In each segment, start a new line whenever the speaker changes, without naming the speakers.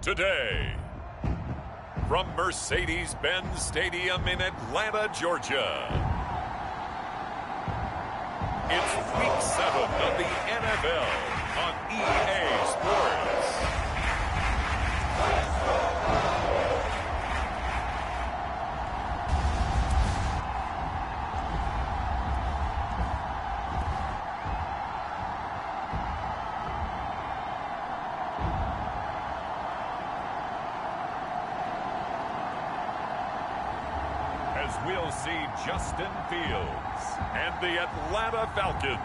today. From Mercedes-Benz Stadium in Atlanta, Georgia. It's Week 7 of the NFL on EA Sports. As we'll see Justin Fields and the Atlanta Falcons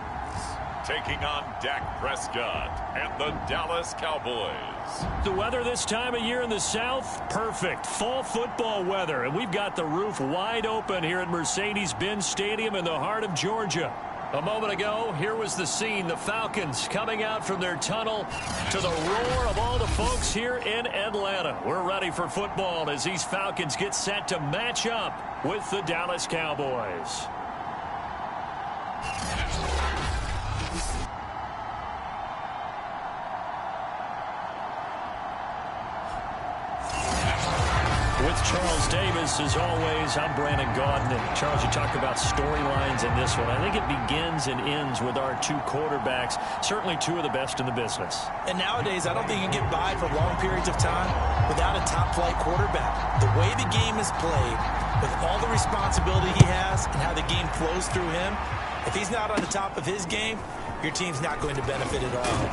taking on Dak Prescott and the Dallas Cowboys.
The weather this time of year in the South, perfect. Fall football weather, and we've got the roof wide open here at Mercedes-Benz Stadium in the heart of Georgia. A moment ago, here was the scene. The Falcons coming out from their tunnel to the roar of all the folks here in Atlanta. We're ready for football as these Falcons get set to match up with the Dallas Cowboys. With Charles Davis, as always, I'm Brandon Gaudin. And Charles, you talk about storylines in this one. I think it begins and ends with our two quarterbacks, certainly two of the best in the business.
And nowadays, I don't think you can get by for long periods of time without a top-flight quarterback. The way the game is played, with all the responsibility he has and how the game flows through him, if he's not on the top of his game, your team's not going to benefit at all.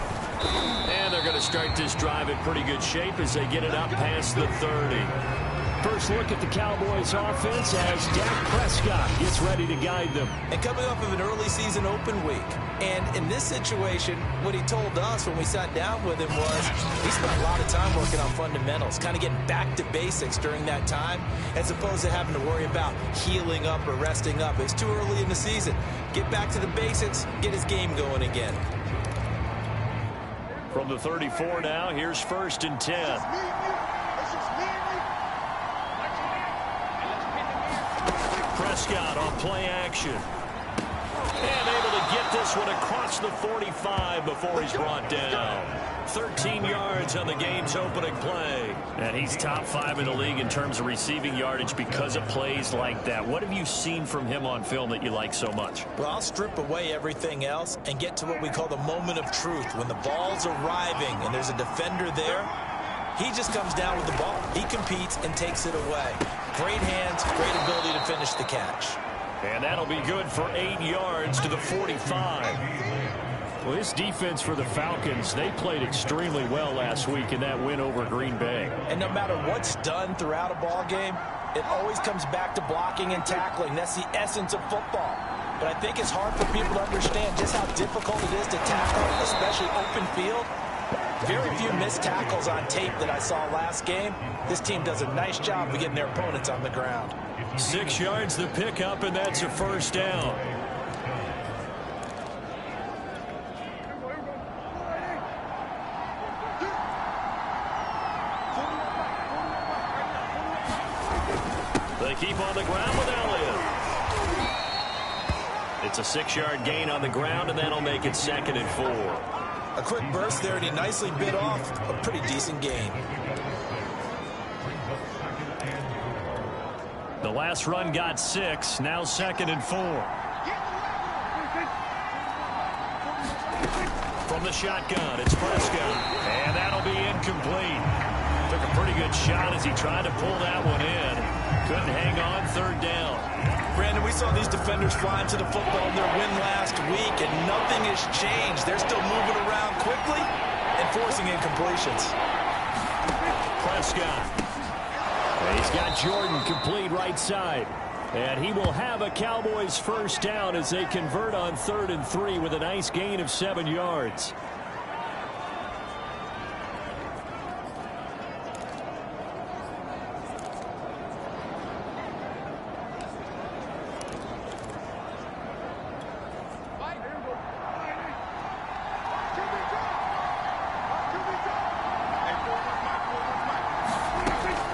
And they're going to start this drive in pretty good shape as they get it up past the 30. First look at the Cowboys offense as Dak Prescott gets ready to guide them.
And coming off of an early season open week. And in this situation, what he told us when we sat down with him was he spent a lot of time working on fundamentals, kind of getting back to basics during that time, as opposed to having to worry about healing up or resting up. It's too early in the season. Get back to the basics, get his game going again.
From the 34 now, here's 1st and 10. Prescott on play action. And able to get this one across the 45 before he's brought down. 13 yards on the game's opening play. And he's top 5 in the league in terms of receiving yardage because of plays like that. What have you seen from him on film that you like so much?
Well, I'll strip away everything else and get to what we call the moment of truth. When the ball's arriving and there's a defender there, he just comes down with the ball. He competes and takes it away. Great hands, great ability to finish the catch.
And that'll be good for 8 yards to the 45. Well, this defense for the Falcons, they played extremely well last week in that win over Green Bay.
And no matter what's done throughout a ball game, it always comes back to blocking and tackling. That's the essence of football. But I think it's hard for people to understand just how difficult it is to tackle, especially open field. Very few missed tackles on tape that I saw last game. This team does a nice job of getting their opponents on the ground.
6 yards the pickup, and that's a 1st down. They keep on the ground with Elliott. It's a 6-yard gain on the ground, and that'll make it 2nd and 4.
A quick burst there, and he nicely bit off a pretty decent gain.
The last run got 6, now 2nd and 4. From the shotgun, it's Prescott, and that'll be incomplete. Took a pretty good shot as he tried to pull that one in. Couldn't hang on, 3rd down.
Brandon, we saw these defenders flying to the football in their win last week, and nothing has changed. They're still moving around quickly and forcing incompletions.
Prescott. And he's got Jordan complete right side. And he will have a Cowboys 1st down as they convert on 3rd and 3 with a nice gain of 7 yards.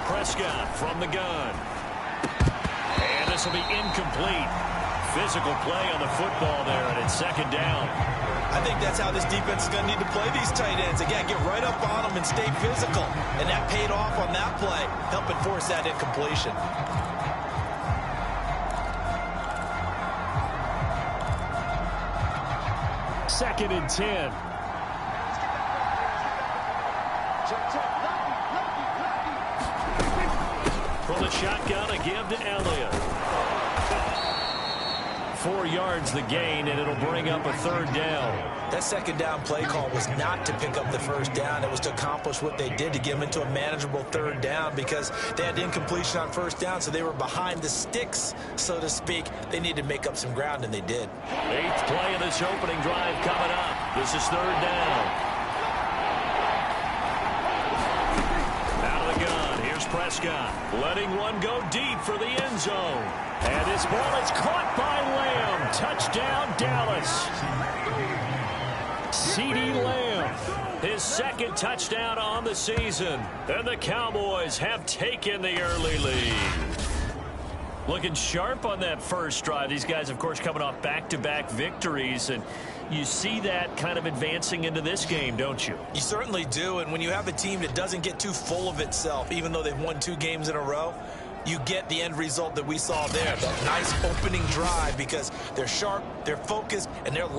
Prescott from the gun. And this will be incomplete. physical play on the football there, and it's second down.
I think that's how this defense is going to need to play these tight ends. Again, get right up on them and stay physical. And that paid off on that play, helping force that incompletion.
Second and 10. From the shotgun, a give to Elliott. 4 yards the gain, and it'll bring up a third down.
That second down play call was not to pick up the first down. It was to accomplish what they did, to get them into a manageable third down, because they had incompletion on first down, so they were behind the sticks, so to speak. They needed to make up some ground, and they did.
8th play of this opening drive coming up. This is third down. Prescott letting one go deep for the end zone. And this ball is caught by Lamb. Touchdown, Dallas. CeeDee Lamb, his second touchdown on the season. And the Cowboys have taken the early lead. Looking sharp on that first drive. These guys, of course, coming off back-to-back victories, and you see that kind of advancing into this game, don't you?
You certainly do, and when you have a team that doesn't get too full of itself, even though they've won 2 games in a row, you get the end result that we saw there, that nice opening drive, because they're sharp, they're focused, and they're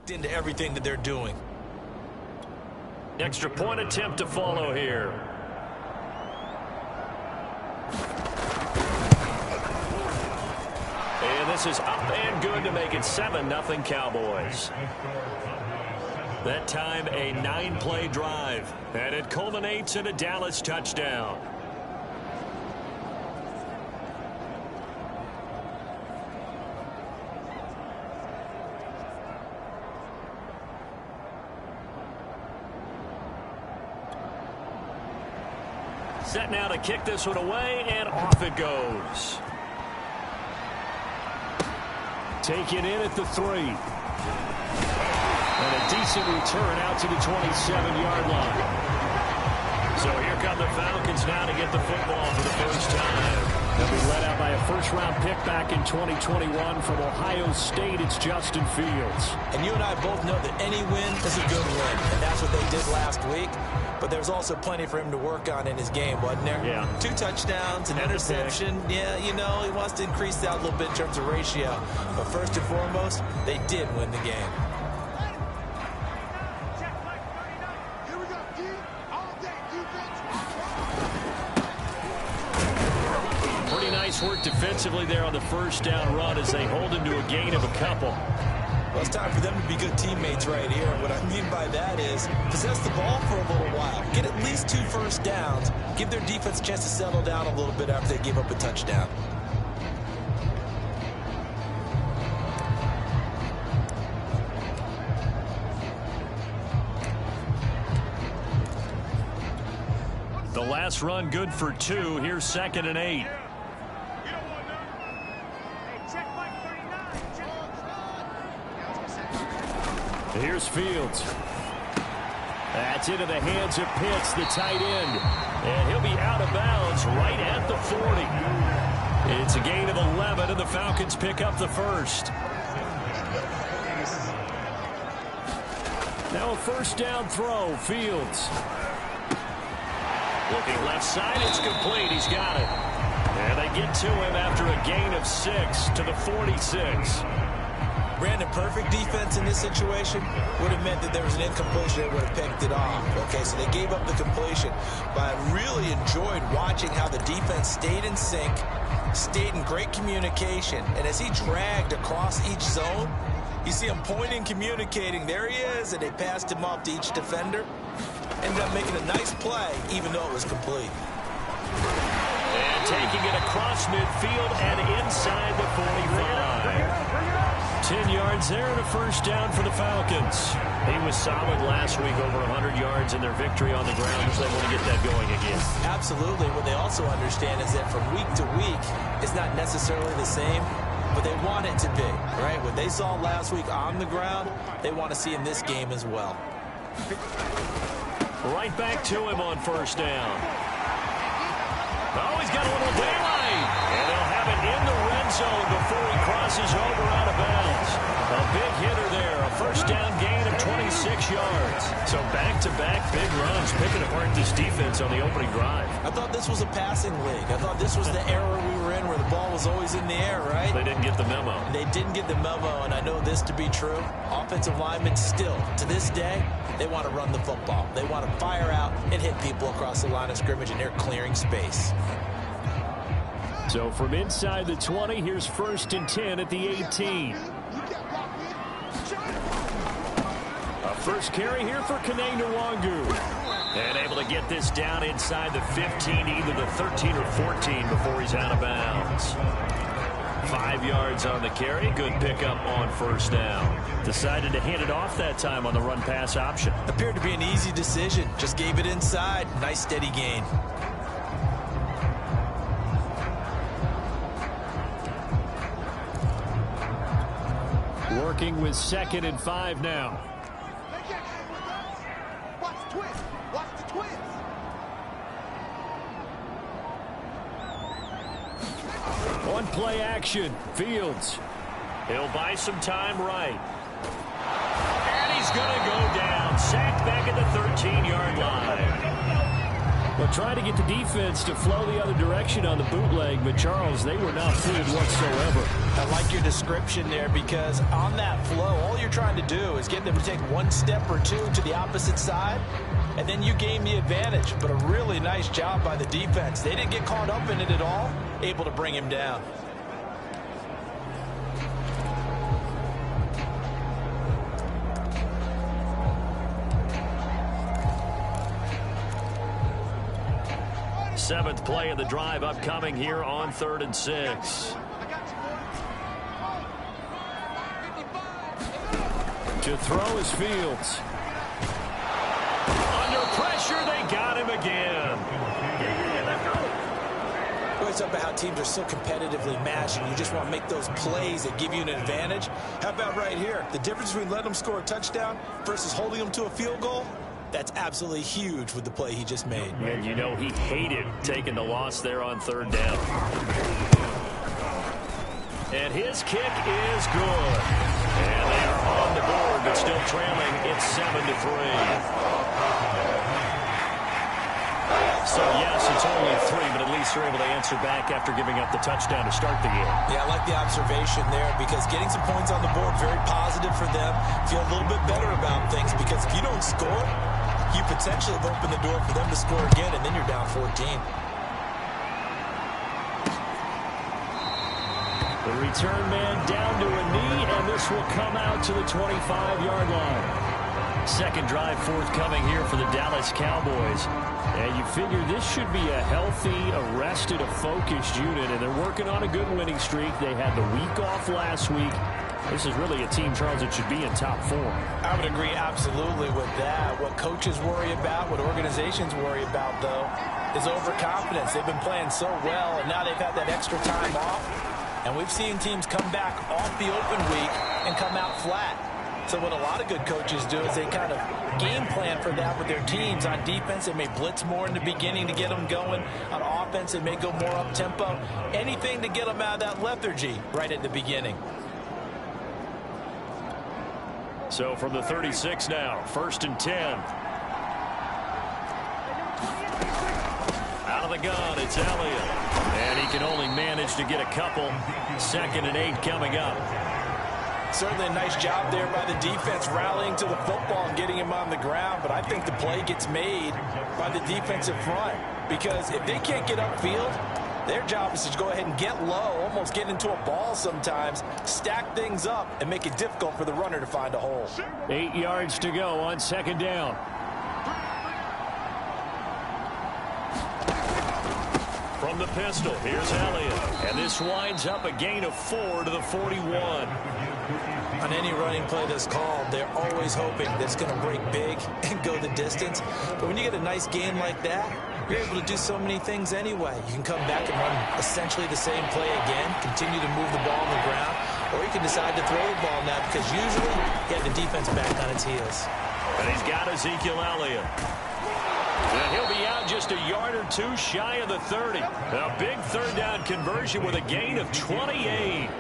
locked into everything that they're doing.
Extra point attempt to follow here. And this is up and good to make it 7-0 Cowboys. That time a 9-play drive, and it culminates in a Dallas touchdown. Set now to kick this one away, and off it goes. Taken in at the 3. And a decent return out to the 27-yard line. So here come the Falcons now to get the football for the first time. They'll be led out by a first-round pick back in 2021 from Ohio State. It's Justin Fields.
And you and I both know that any win is a good win, and that's what they did last week. But there's also plenty for him to work on in his game, wasn't there?
Yeah.
2 touchdowns, an interception. Yeah, you know, he wants to increase that a little bit in terms of ratio. But first and foremost, they did win the game.
Pretty nice work defensively there on the first down run as they hold him to a gain of a couple.
Well, it's time for them to be good teammates right here. What I mean by that is possess the ball for a little while. Get at least 2 first downs. Give their defense a chance to settle down a little bit after they give up a touchdown.
The last run good for 2. Here's 2nd and 8. Here's Fields. That's into the hands of Pitts, the tight end. And he'll be out of bounds right at the 40. It's a gain of 11, and the Falcons pick up the first. Now a first down throw, Fields. Looking left side, it's complete. He's got it. And they get to him after a gain of 6 to the 46.
Brandon, perfect defense in this situation would have meant that there was an incompletion that would have picked it off. Okay, so they gave up the completion. But I really enjoyed watching how the defense stayed in sync, stayed in great communication. And as he dragged across each zone, you see him pointing, communicating. There he is, and they passed him off to each defender. Ended up making a nice play, even though it was complete.
And taking it across midfield and inside the 45. 10 yards there and a first down for the Falcons. He was solid last week, over 100 yards in their victory on the ground, so they want to get that going again.
Absolutely. What they also understand is that from week to week, it's not necessarily the same, but they want it to be, right? What they saw last week on the ground, they want to see in this game as well.
Right back to him on first down. Oh, he's got a little daylight. And they'll have it in the red zone before he crosses over out of bounds. A big hitter there. A first down gain of 26 yards. So back-to-back big runs, picking apart this defense on the opening drive.
I thought this was a passing league. I thought this was the era we were in where the ball was always in the air, right?
They didn't get the memo.
They didn't get the memo, and I know this to be true. Offensive linemen still, to this day, they want to run the football. They want to fire out and hit people across the line of scrimmage, and they're clearing space.
So from inside the 20, here's 1st and 10 at the 18. A first carry here for Kene Nwangu. And able to get this down inside the 15, either the 13 or 14 before he's out of bounds. 5 yards on the carry. Good pickup on first down. Decided to hand it off that time on the run-pass option.
Appeared to be an easy decision. Just gave it inside. Nice steady gain.
Working with 2nd and 5 now.
Watch the twist. Watch the twist.
One play action. Fields. He'll buy some time right. And he's going to go down. Sacked back at the 13-yard line.
Well,
Well, trying to get the defense to flow the other direction on the bootleg, but Charles, they were not fooled whatsoever.
I like your description there because on that flow, all you're trying to do is get them to take one step or two to the opposite side, and then you gain the advantage. But a really nice job by the defense. They didn't get caught up in it at all, able to bring him down.
Seventh play of the drive upcoming here on 3rd and 6. To throw is Fields. Under pressure, they got him again.
It's up about how teams are so competitively matched, and you just want to make those plays that give you an advantage. How about right here? The difference between letting them score a touchdown versus holding them to a field goal? That's absolutely huge with the play he just made.
And you know he hated taking the loss there on 3rd down. And his kick is good. And they are on the board, but still trailing. It's 7-3. So, yes, it's only 3, but at least they're able to answer back after giving up the touchdown to start the game.
Yeah, I like the observation there because getting some points on the board, very positive for them. Feel a little bit better about things because if you don't score, you potentially have opened the door for them to score again, and then you're down 14.
The return man down to a knee, and this will come out to the 25-yard line. Second drive forthcoming here for the Dallas Cowboys. And you figure this should be a healthy, arrested, a focused unit, and they're working on a good winning streak. They had the week off last week. This is really a team, Charles, that should be in top 4.
I would agree absolutely with that. What coaches worry about, what organizations worry about, though, is overconfidence. They've been playing so well, and now they've had that extra time off. And we've seen teams come back off the open week and come out flat. So what a lot of good coaches do is they kind of game plan for that with their teams. On defense, they may blitz more in the beginning to get them going. On offense, they may go more up-tempo. Anything to get them out of that lethargy right at the beginning.
So from the 36 now, 1st and 10. Out of the gun, it's Elliott. And he can only manage to get a couple. 2nd and 8 coming up.
Certainly a nice job there by the defense rallying to the football and getting him on the ground. But I think the play gets made by the defensive front. Because if they can't get upfield, their job is to go ahead and get low, almost get into a ball sometimes, stack things up, and make it difficult for the runner to find a hole.
8 yards to go on 2nd down. From the pistol, here's Elliott. And this winds up a gain of 4 to the 41.
On any running play that's called, they're always hoping that it's going to break big and go the distance. But when you get a nice gain like that, you're able to do so many things anyway. You can come back and run essentially the same play again, continue to move the ball on the ground, or you can decide to throw the ball now because usually you have the defense back on its heels.
And he's got Ezekiel Elliott. And he'll be out just a yard or 2 shy of the 30. A big 3rd down conversion with a gain of 28.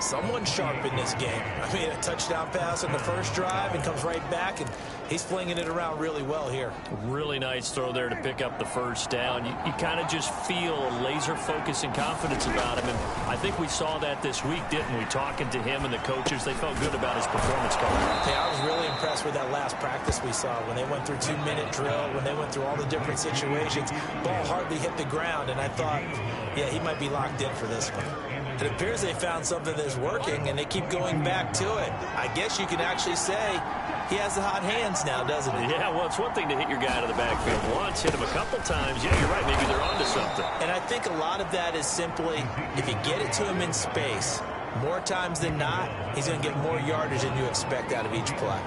Someone sharp in this game. I mean, a touchdown pass on the first drive and comes right back, and he's flinging it around really well here.
Really nice throw there to pick up the 1st down. You kind of just feel a laser focus and confidence about him, and I think we saw that this week, didn't we? Talking to him and the coaches, they felt good about his performance coming up.
Yeah, I was really impressed with that last practice we saw when they went through 2-minute drill, when they went through all the different situations. Ball hardly hit the ground, and I thought, yeah, he might be locked in for this one. It appears they found something that's working, and they keep going back to it. I guess you can actually say he has the hot hands now, doesn't he?
Yeah, well, it's one thing to hit your guy out of the backfield once, hit him a couple times. Yeah, you're right. Maybe they're onto something.
And I think a lot of that is simply if you get it to him in space, more times than not, he's going to get more yardage than you expect out of each play.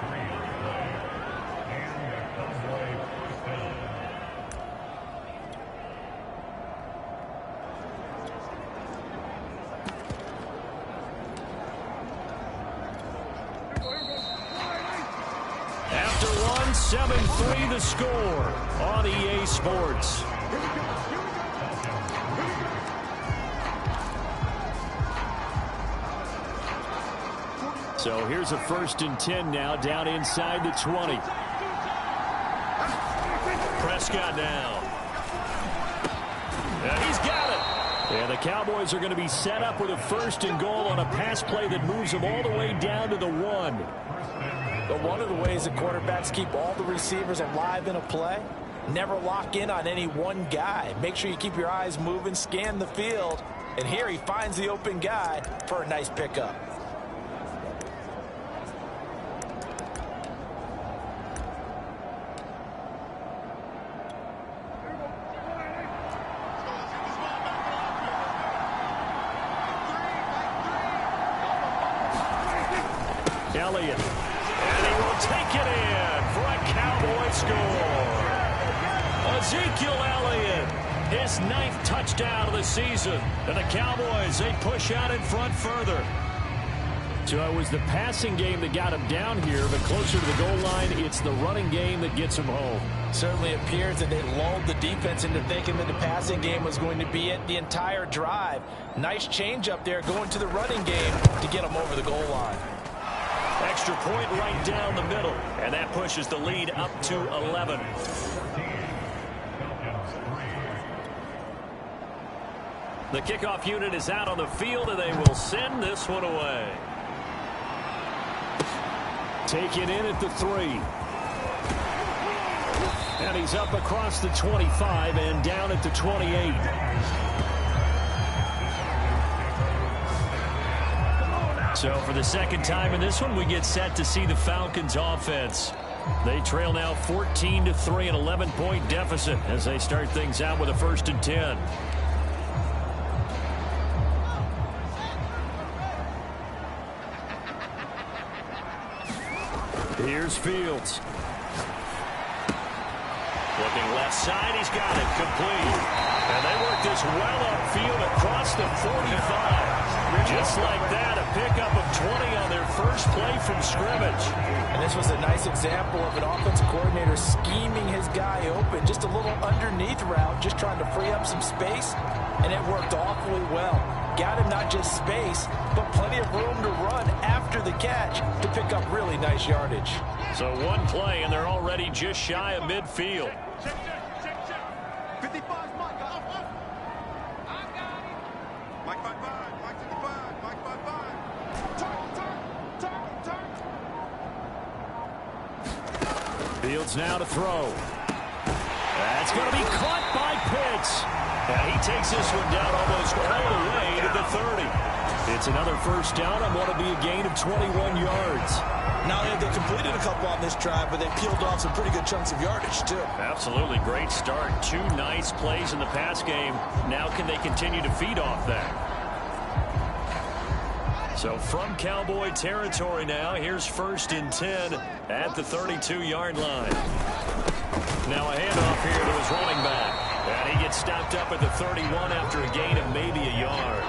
After 7-3 the score on EA Sports. So here's a 1st and 10 now down inside the 20. Prescott now. And he's got it. And the Cowboys are going to be set up with a 1st and goal on a pass play that moves them all the way down to the 1.
But one of the ways that quarterbacks keep all the receivers alive in a play, never lock in on any one guy. Make sure you keep your eyes moving, scan the field. And here he finds the open guy for a nice pickup.
Elliott. And he will take it in for a Cowboy score. Ezekiel Elliott, his 9th touchdown of the season. And the Cowboys, they push out in front further. So it was the passing game that got him down here, but closer to the goal line, it's the running game that gets him home.
Certainly appears that they lulled the defense into thinking that the passing game was going to be it the entire drive. Nice change up there going to the running game to get him over the goal line.
Extra point right down the middle, and that pushes the lead up to 11. The kickoff unit is out on the field, and they will send this one away. Taken in at the 3. And he's up across the 25 and down at the 28. So for the 2nd time in this one, we get set to see the Falcons offense. They trail now 14-3, an 11-point deficit as they start things out with a 1st and 10. Here's Fields. Looking left side, he's got it complete. And they work this well upfield across the 45. Just like that, a pickup of 20 on their first play from scrimmage.
And this was a nice example of an offensive coordinator scheming his guy open. Just a little underneath route, just trying to free up some space. And it worked awfully well. Got him not just space, but plenty of room to run after the catch to pick up really nice yardage.
So one play, and they're already just shy of midfield.
Check. 55's Mike. I got it. Mike 55. Mike 55. Mike 55. Turn.
Fields now to throw. That's going to be caught by Pitts. And he takes this one down almost all the way to the 30. It's another 1st down on what will be a gain of 21 yards.
Not only have they completed a couple on this drive, but they peeled off some pretty good chunks of yardage, too.
Absolutely great start. 2 nice plays in the pass game. Now can they continue to feed off that? So from Cowboy territory now, here's 1st and 10 at the 32-yard line. Now a handoff here to his running back. And he gets stopped up at the 31 after a gain of maybe a yard.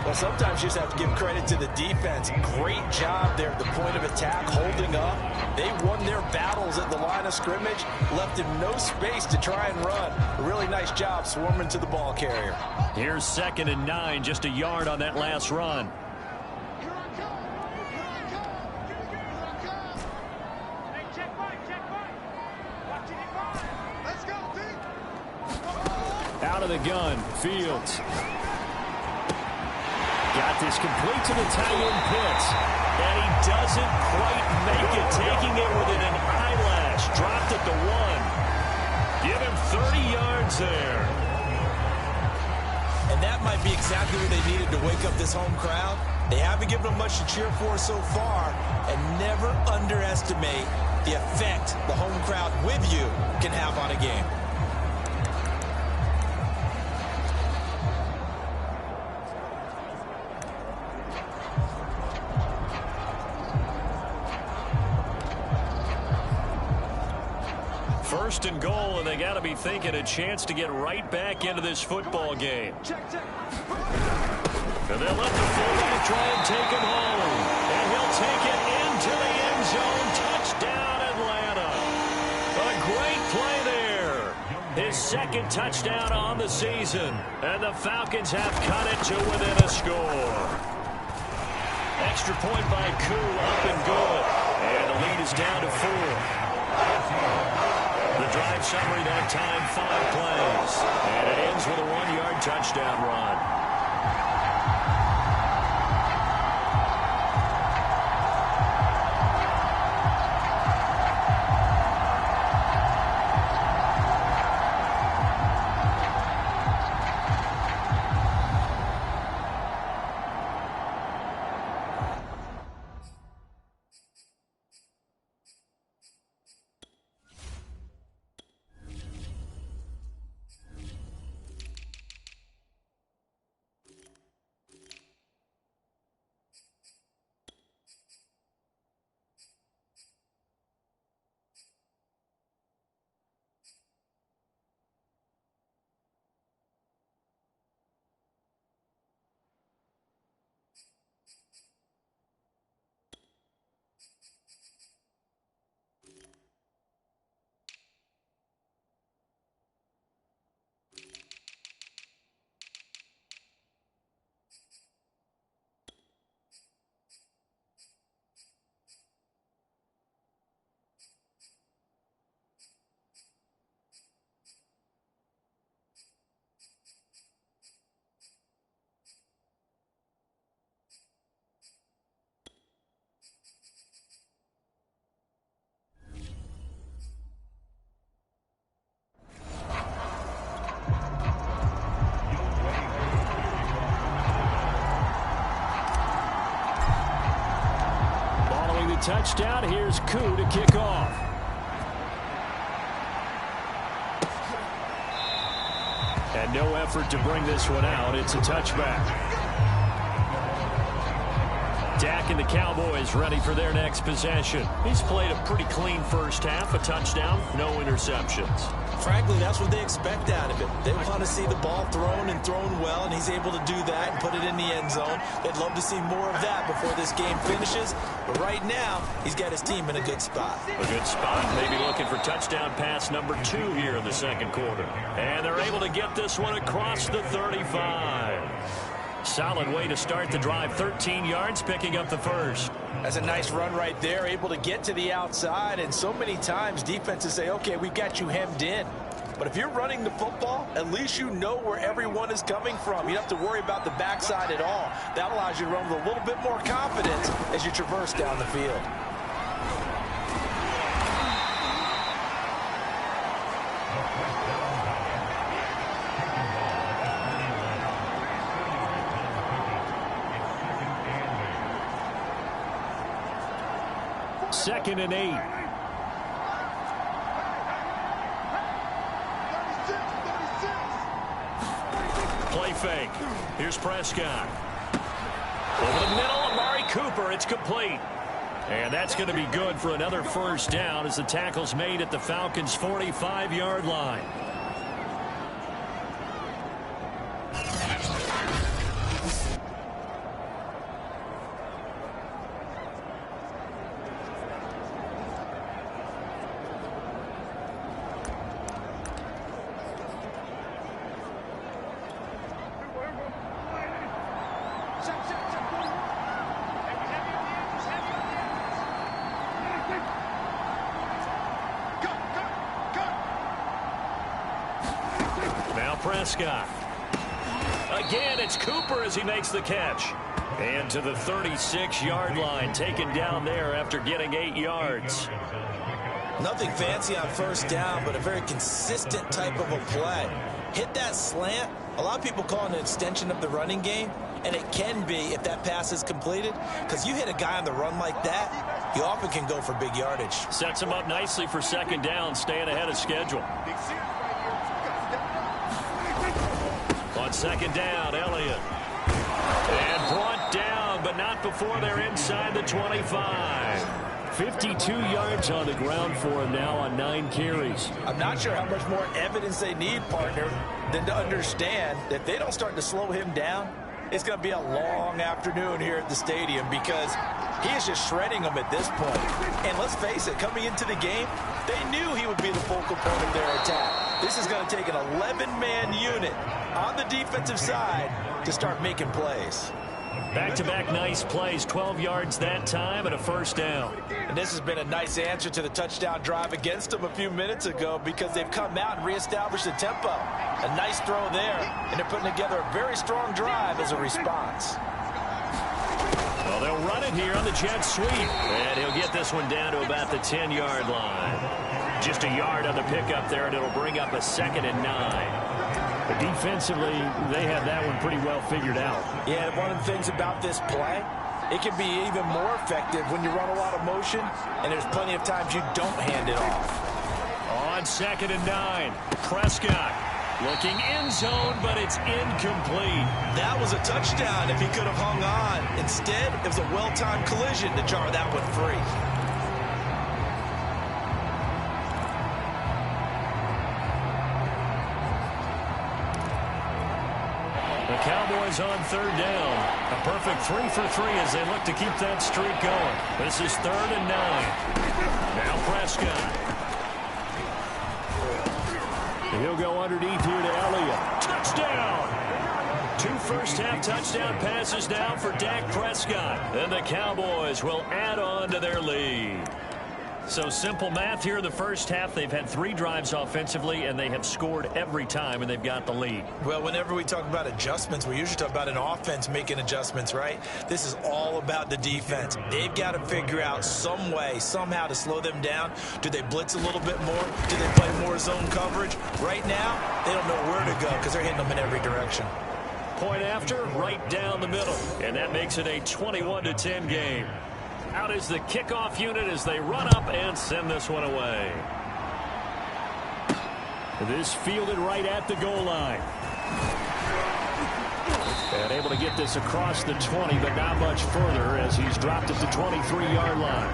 Well, sometimes you just have to give credit to the defense. Great job there at the point of attack, holding up. They won their battles at the line of scrimmage, left him no space to try and run. A really nice job swarming to the ball carrier.
Here's 2nd and 9, just a yard on that last run. Out of the gun, Fields. Got this complete to the tight end Pitts. And he doesn't quite make it, taking it within an eyelash. Dropped at the 1. Give him 30 yards there.
And that might be exactly what they needed to wake up this home crowd. They haven't given them much to cheer for so far. And never underestimate the effect the home crowd with you can have on a game.
First and goal, and they got to be thinking a chance to get right back into this football game. And they'll let the fullback try and take him home. And he'll take it into the end zone. Touchdown, Atlanta. A great play there. His 2nd touchdown on the season. And the Falcons have cut it to within a score. Extra point by Koo, up and good. And the lead is down to 4. The drive summary that time, 5 plays. And it ends with a 1-yard touchdown run. Touchdown. Here's Koo to kick off. And no effort to bring this one out. It's a touchback. Dak and the Cowboys ready for their next possession. He's played a pretty clean first half. A touchdown, no interceptions.
Frankly, that's what they expect out of it. They want to see the ball thrown and thrown well, and he's able to do that and put it in the end zone. They'd love to see more of that before this game finishes. But right now, he's got his team in a good spot.
A good spot. Maybe looking for touchdown pass number 2 here in the second quarter. And they're able to get this one across the 35. Solid way to start the drive. 13 yards, picking up the first.
That's a nice run right there, able to get to the outside. And so many times defenses say, okay, we've got you hemmed in. But if you're running the football, at least you know where everyone is coming from. You don't have to worry about the backside at all. That allows you to run with a little bit more confidence as you traverse down the field.
Second and 8. Play fake. Here's Prescott. Over the middle, Amari Cooper. It's complete. And that's going to be good for another first down as the tackle's made at the Falcons' 45-yard line. Prescott. Again, it's Cooper as he makes the catch. And to the 36-yard line, taken down there after getting 8 yards.
Nothing fancy on first down, but a very consistent type of a play. Hit that slant. A lot of people call it an extension of the running game, and it can be if that pass is completed, because you hit a guy on the run like that, you often can go for big yardage.
Sets him up nicely for second down, staying ahead of schedule. On second down, Elliott. And brought down, but not before they're inside the 25. 52 yards on the ground for him now on 9 carries.
I'm not sure how much more evidence they need, partner, than to understand that if they don't start to slow him down, it's going to be a long afternoon here at the stadium because he is just shredding them at this point. And let's face it, coming into the game, they knew he would be the focal point of their attack. This is going to take an 11-man unit on the defensive side to start making plays.
Back-to-back nice plays, 12 yards that time and a first down.
And this has been a nice answer to the touchdown drive against them a few minutes ago because they've come out and reestablished the tempo. A nice throw there, and they're putting together a very strong drive as a response.
Well, they'll run it here on the jet sweep. And he'll get this one down to about the 10-yard line. Just a yard on the pickup there, and it'll bring up a 2nd and 9.
But defensively, they have that one pretty well figured out.
Yeah, and one of the things about this play, it can be even more effective when you run a lot of motion, and there's plenty of times you don't hand it off.
On 2nd and 9, Prescott looking in zone, but it's incomplete.
That was a touchdown if he could have hung on. Instead, it was a well-timed collision to jar that one free.
The Cowboys on 3rd down. A perfect 3 for 3 as they look to keep that streak going. This is 3rd and 9. Now Prescott.
He'll go underneath here to Elliott.
Touchdown! 2 first-half touchdown passes now for Dak Prescott. And the Cowboys will add on to their lead. So simple math here in the first half. They've had 3 drives offensively, and they have scored every time, and they've got the lead.
Well, whenever we talk about adjustments, we usually talk about an offense making adjustments, right? This is all about the defense. They've got to figure out some way, somehow to slow them down. Do they blitz a little bit more? Do they play more zone coverage? Right now, they don't know where to go because they're hitting them in every direction.
Point after, right down the middle. And that makes it a 21-10 game. Out is the kickoff unit as they run up and send this one away.
This fielded right at the goal line. And able to get this across the 20, but not much further as he's dropped at the 23-yard line.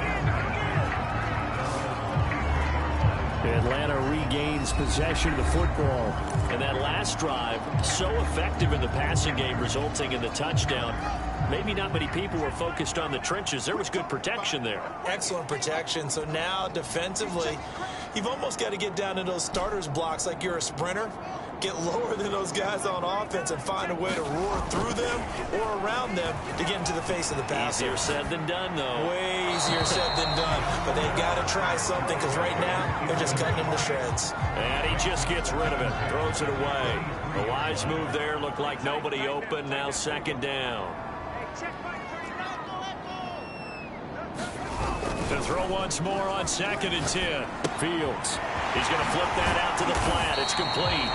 Atlanta regains possession of the football.
And that last drive, so effective in the passing game, resulting in the touchdown. Maybe not many people were focused on the trenches. There was good protection there.
Excellent protection. So now defensively, you've almost got to get down to those starters blocks like you're a sprinter. Get lower than those guys on offense and find a way to roar through them or around them to get into the face of the passer.
Easier said than done, though.
Way easier said than done. But they got to try something because right now they're just cutting him to shreds.
And he just gets rid of it. Throws it away. A wise move there. Looked like nobody open. Now 2nd down. To throw once more on 2nd and 10.
Fields.
He's going to flip that out to the flat. It's complete.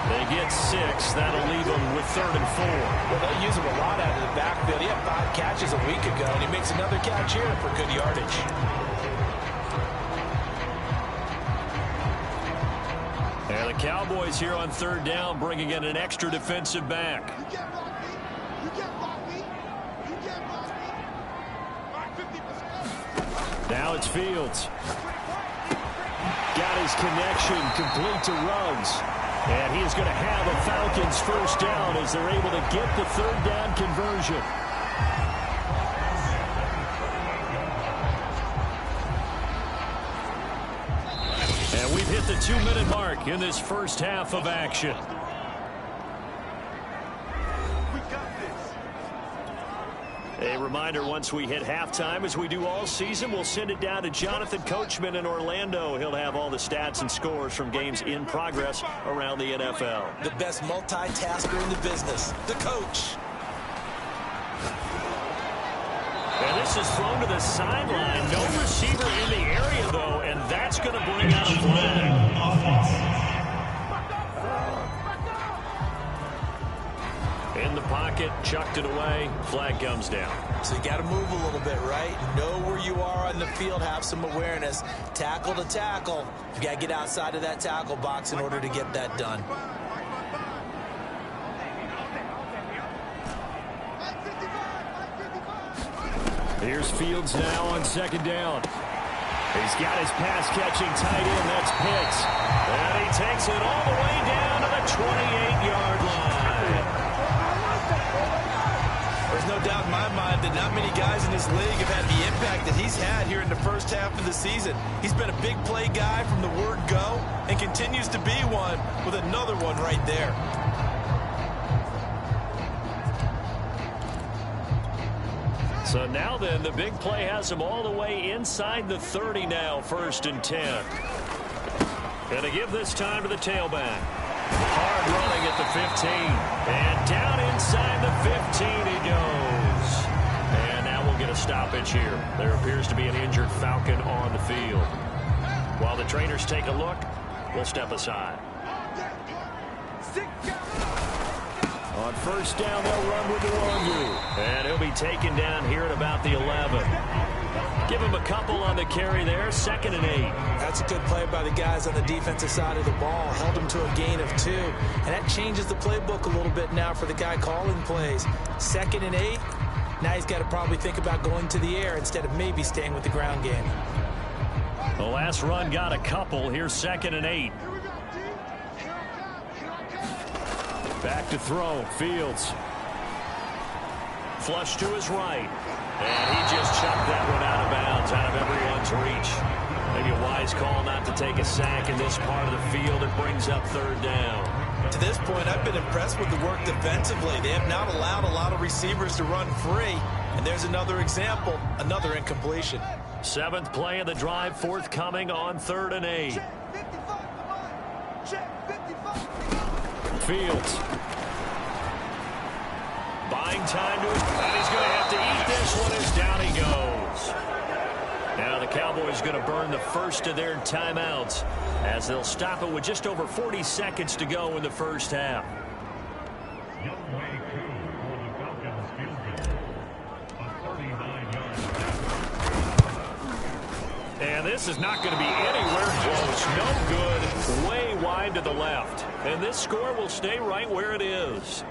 They get 6. That'll leave them with 3rd and 4.
Well, they'll use him a lot out of the backfield. He had 5 catches a week ago, and he makes another catch here for good yardage.
And the Cowboys here on 3rd down, bringing in an extra defensive back.
Now it's Fields. Got his connection complete to Ruggs. And he is going to have a Falcons first down as they're able to get the 3rd down conversion.
And we've hit the 2-minute mark in this first half of action. A reminder, once we hit halftime, as we do all season, we'll send it down to Jonathan Coachman in Orlando. He'll have all the stats and scores from games in progress around the NFL.
The best multitasker in the business, the coach.
And this is thrown to the sideline. No receiver in the area, though, and that's going to bring out a flag. In the pocket, chucked it away, flag comes down.
So you got to move a little bit, right? Know where you are on the field, have some awareness. Tackle to tackle. You got to get outside of that tackle box in order to get that done.
Here's Fields now on 2nd down. He's got his pass-catching tight end. That's Pitts.
And he takes it all the way down to the 28-yard line.
There's no doubt in my mind that not many guys in this league have had the impact that he's had here in the first half of the season. He's been a big play guy from the word go and continues to be one with another one right there.
So now then, the big play has them all the way inside the 30 now, 1st and 10. And to give this time to the tailback. Hard running at the 15. And down inside the 15 he goes. And now we'll get a stoppage here. There appears to be an injured Falcon on the field. While the trainers take a look, we'll step aside. On 1st down, they'll run with the Longu. And he'll be taken down here at about the 11. Give him a couple on the carry there, 2nd and 8.
That's a good play by the guys on the defensive side of the ball. Held him to a gain of 2. And that changes the playbook a little bit now for the guy calling plays. 2nd and 8. Now he's got to probably think about going to the air instead of maybe staying with the ground game.
The last run got a couple. Here's 2nd and 8. Back to throw. Fields. Flush to his right. And he just chucked that one out of bounds, out of everyone's reach. Maybe a wise call not to take a sack in this part of the field. It brings up 3rd down.
To this point, I've been impressed with the work defensively. They have not allowed a lot of receivers to run free. And there's another example, another incompletion.
7th play of the drive, forthcoming on 3rd and 8. Fields. Buying time to it, and he's going to have to eat this one as down he goes. Now the Cowboys going to burn the first of their timeouts as they'll stop it with just over 40 seconds to go in the first half. And this is not going to be anywhere close. No good. Way wide to the left. And this score will stay right where it is.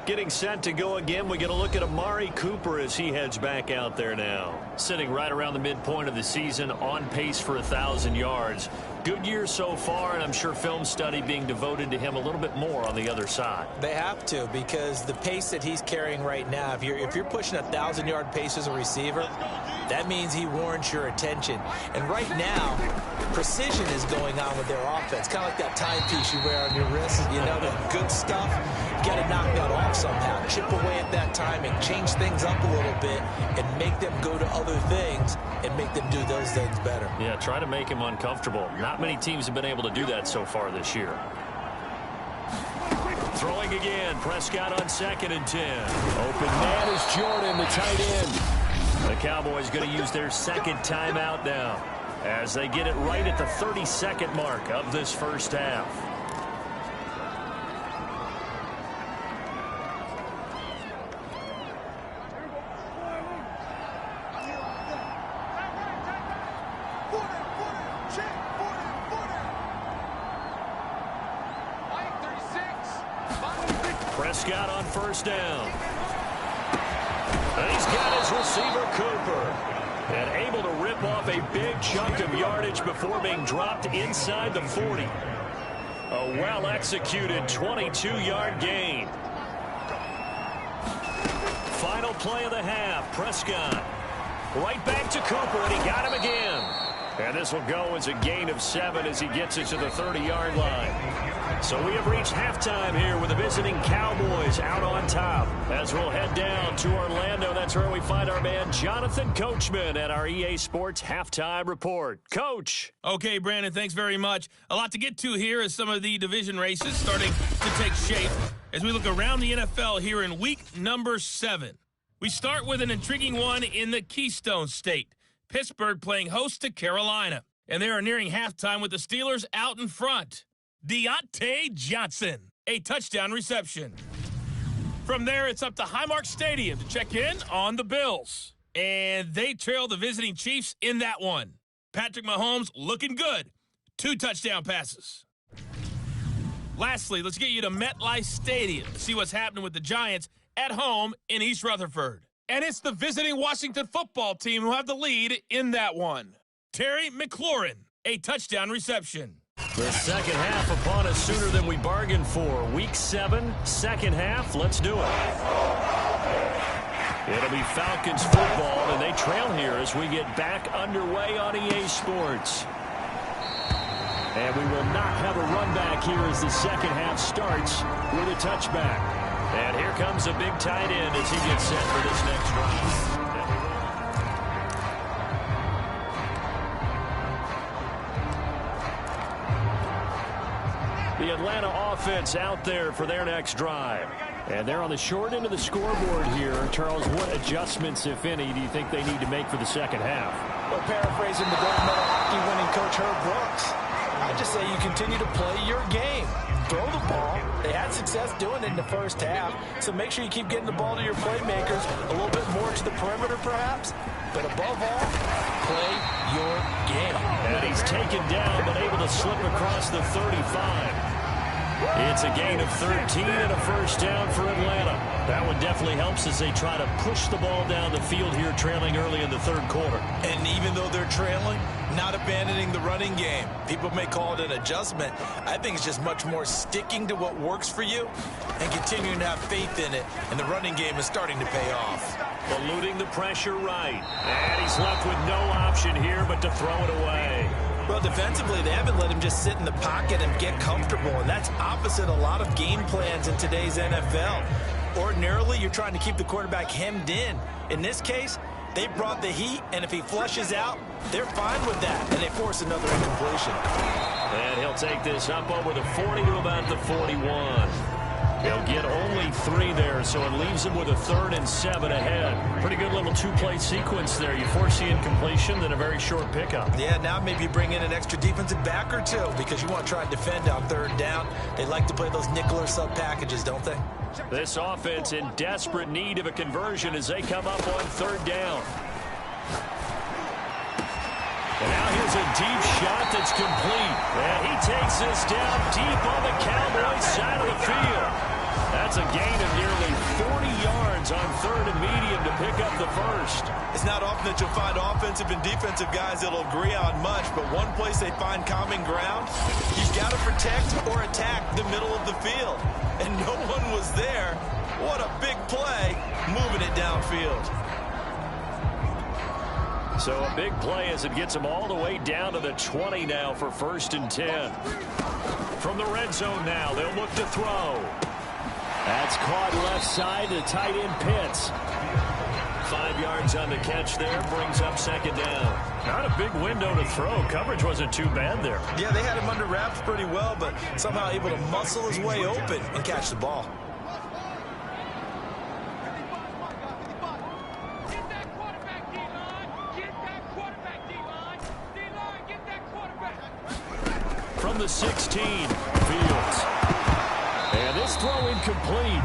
Getting set to go again. We get a look at Amari Cooper as he heads back out there now. Sitting right around the midpoint of the season, on pace for 1,000 yards. Good year so far, and I'm sure film study being devoted to him a little bit more on the other side.
They have to, because the pace that he's carrying right now, if you're pushing 1,000-yard pace as a receiver, that means he warrants your attention. And right now, precision is going on with their offense. Kind of like that timepiece you wear on your wrist. You know, the good stuff, you got to knock that off somehow. Chip away at that timing, change things up a little bit, and make them go to other things and make them do those things better.
Yeah, try to make him uncomfortable. Not many teams have been able to do that so far this year. Throwing again. Prescott on 2nd and 10.
Open man is Jordan, the tight end.
The Cowboys going to use their 2nd timeout now as they get it right at the 30-second mark of this first half. Prescott on 1st down. And he's got his receiver, Cooper. And able to rip off a big chunk of yardage before being dropped inside the 40. A well-executed 22-yard gain. Final play of the half. Prescott. Right back to Cooper, and he got him again. And this will go as a gain of 7 as he gets it to the 30-yard line. So we have reached halftime here with the visiting Cowboys out on top. As we'll head down to Orlando, that's where we find our man Jonathan Coachman at our EA Sports Halftime Report. Coach.
Okay, Brandon, thanks very much. A lot to get to here as some of the division races starting to take shape as we look around the NFL here in week number 7. We start with an intriguing one in the Keystone State. Pittsburgh playing host to Carolina. And they are nearing halftime with the Steelers out in front. Deontay Johnson, a touchdown reception. From there, it's up to Highmark Stadium to check in on the Bills. And they trail the visiting Chiefs in that one. Patrick Mahomes looking good. 2 touchdown passes. Lastly, let's get you to MetLife Stadium to see what's happening with the Giants at home in East Rutherford. And it's the visiting Washington football team who have the lead in that one. Terry McLaurin, a touchdown reception.
The second half upon us sooner than we bargained for. Week 7, second half. Let's do it. It'll be Falcons football, and they trail here as we get back underway on EA Sports.
And we will not have a run back here as the second half starts with a touchback.
And here comes a big tight end as he gets set for this next drive. The Atlanta offense out there for their next drive.
And they're on the short end of the scoreboard here. Charles, what adjustments, if any, do you think they need to make for the second half?
Well, paraphrasing the gold medal hockey winning coach Herb Brooks, I just say you continue to play your game. Throw the ball. They had success doing it in the first half, so make sure you keep getting the ball to your playmakers, a little bit more to the perimeter perhaps, but above all, play your game.
And he's taken down, but able to slip across the 35. It's a gain of 13 and a first down for Atlanta. That one definitely helps as they try to push the ball down the field here, trailing early in the third quarter.
And even though they're trailing, not abandoning the running game. People may call it an adjustment. I think it's just much more sticking to what works for you and continuing to have faith in it. And the running game is starting to pay off.
Eluding the pressure right. And he's left with no option here but to throw it away.
Well, defensively, they haven't let him just sit in the pocket and get comfortable, and that's opposite a lot of game plans in today's NFL. Ordinarily, you're trying to keep the quarterback hemmed in. In this case, they brought the heat, and if he flushes out, they're fine with that, and they force another incompletion.
And he'll take this up over the 40 to about the 41. He'll get only 3 there, so it leaves him with a 3rd and 7 ahead. Pretty good little 2-play sequence there. You force the incompletion, then a very short pickup.
Yeah, now maybe you bring in an extra defensive back or two because you want to try and defend on 3rd down. They like to play those nickel or sub packages, don't they?
This offense in desperate need of a conversion as they come up on 3rd down. And now here's a deep shot that's complete. And he takes this down deep on the Cowboys side of the field. That's a gain of nearly 40 yards on 3rd and medium to pick up the first.
It's not often that you'll find offensive and defensive guys that'll agree on much, but one place they find common ground, you've got to protect or attack the middle of the field. And no one was there. What a big play, moving it downfield.
So a big play as it gets them all the way down to the 20 now for 1st and 10. From the red zone now, they'll look to throw.
That's caught left side to tight end Pitts.
5 yards on the catch there, brings up 2nd down. Not a big window to throw. Coverage wasn't too bad there.
Yeah, they had him under wraps pretty well, but somehow able to muscle his way open and catch the ball.
From the 16, Fields. And this throw incomplete.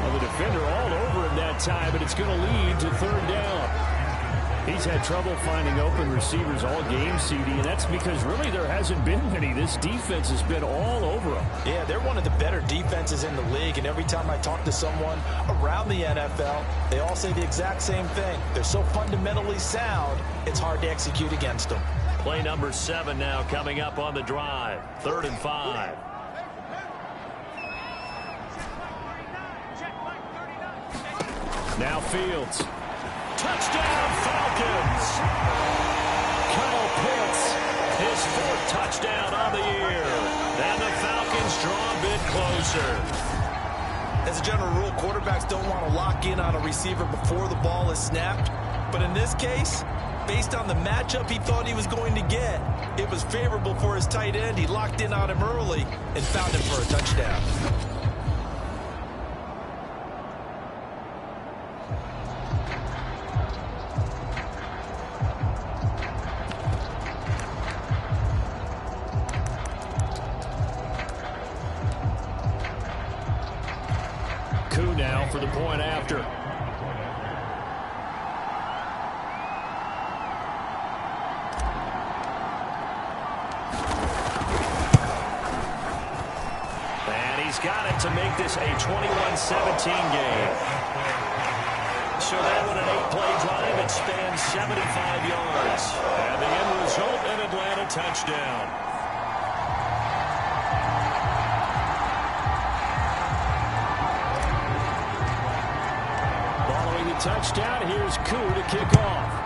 Well, the defender all over him that time, but it's going to lead to 3rd down.
He's had trouble finding open receivers all game, CD, and that's because really there hasn't been many. This defense has been all over him.
Yeah, they're one of the better defenses in the league, and every time I talk to someone around the NFL, they all say the exact same thing. They're so fundamentally sound, it's hard to execute against them.
Play number 7 now coming up on the drive. 3rd and 5.
Now Fields.
Touchdown, Falcons! Kyle Pitts, his 4th touchdown on the year. And the Falcons draw a bit closer.
As a general rule, quarterbacks don't want to lock in on a receiver before the ball is snapped. But in this case, based on the matchup he thought he was going to get, it was favorable for his tight end. He locked in on him early and found him for a touchdown.
Coup now for the point after.
Got it to make this a 21-17 game. So that with an 8-play drive, it spans 75 yards. And the end result, an Atlanta touchdown.
Following the touchdown, here's Koo to kick off.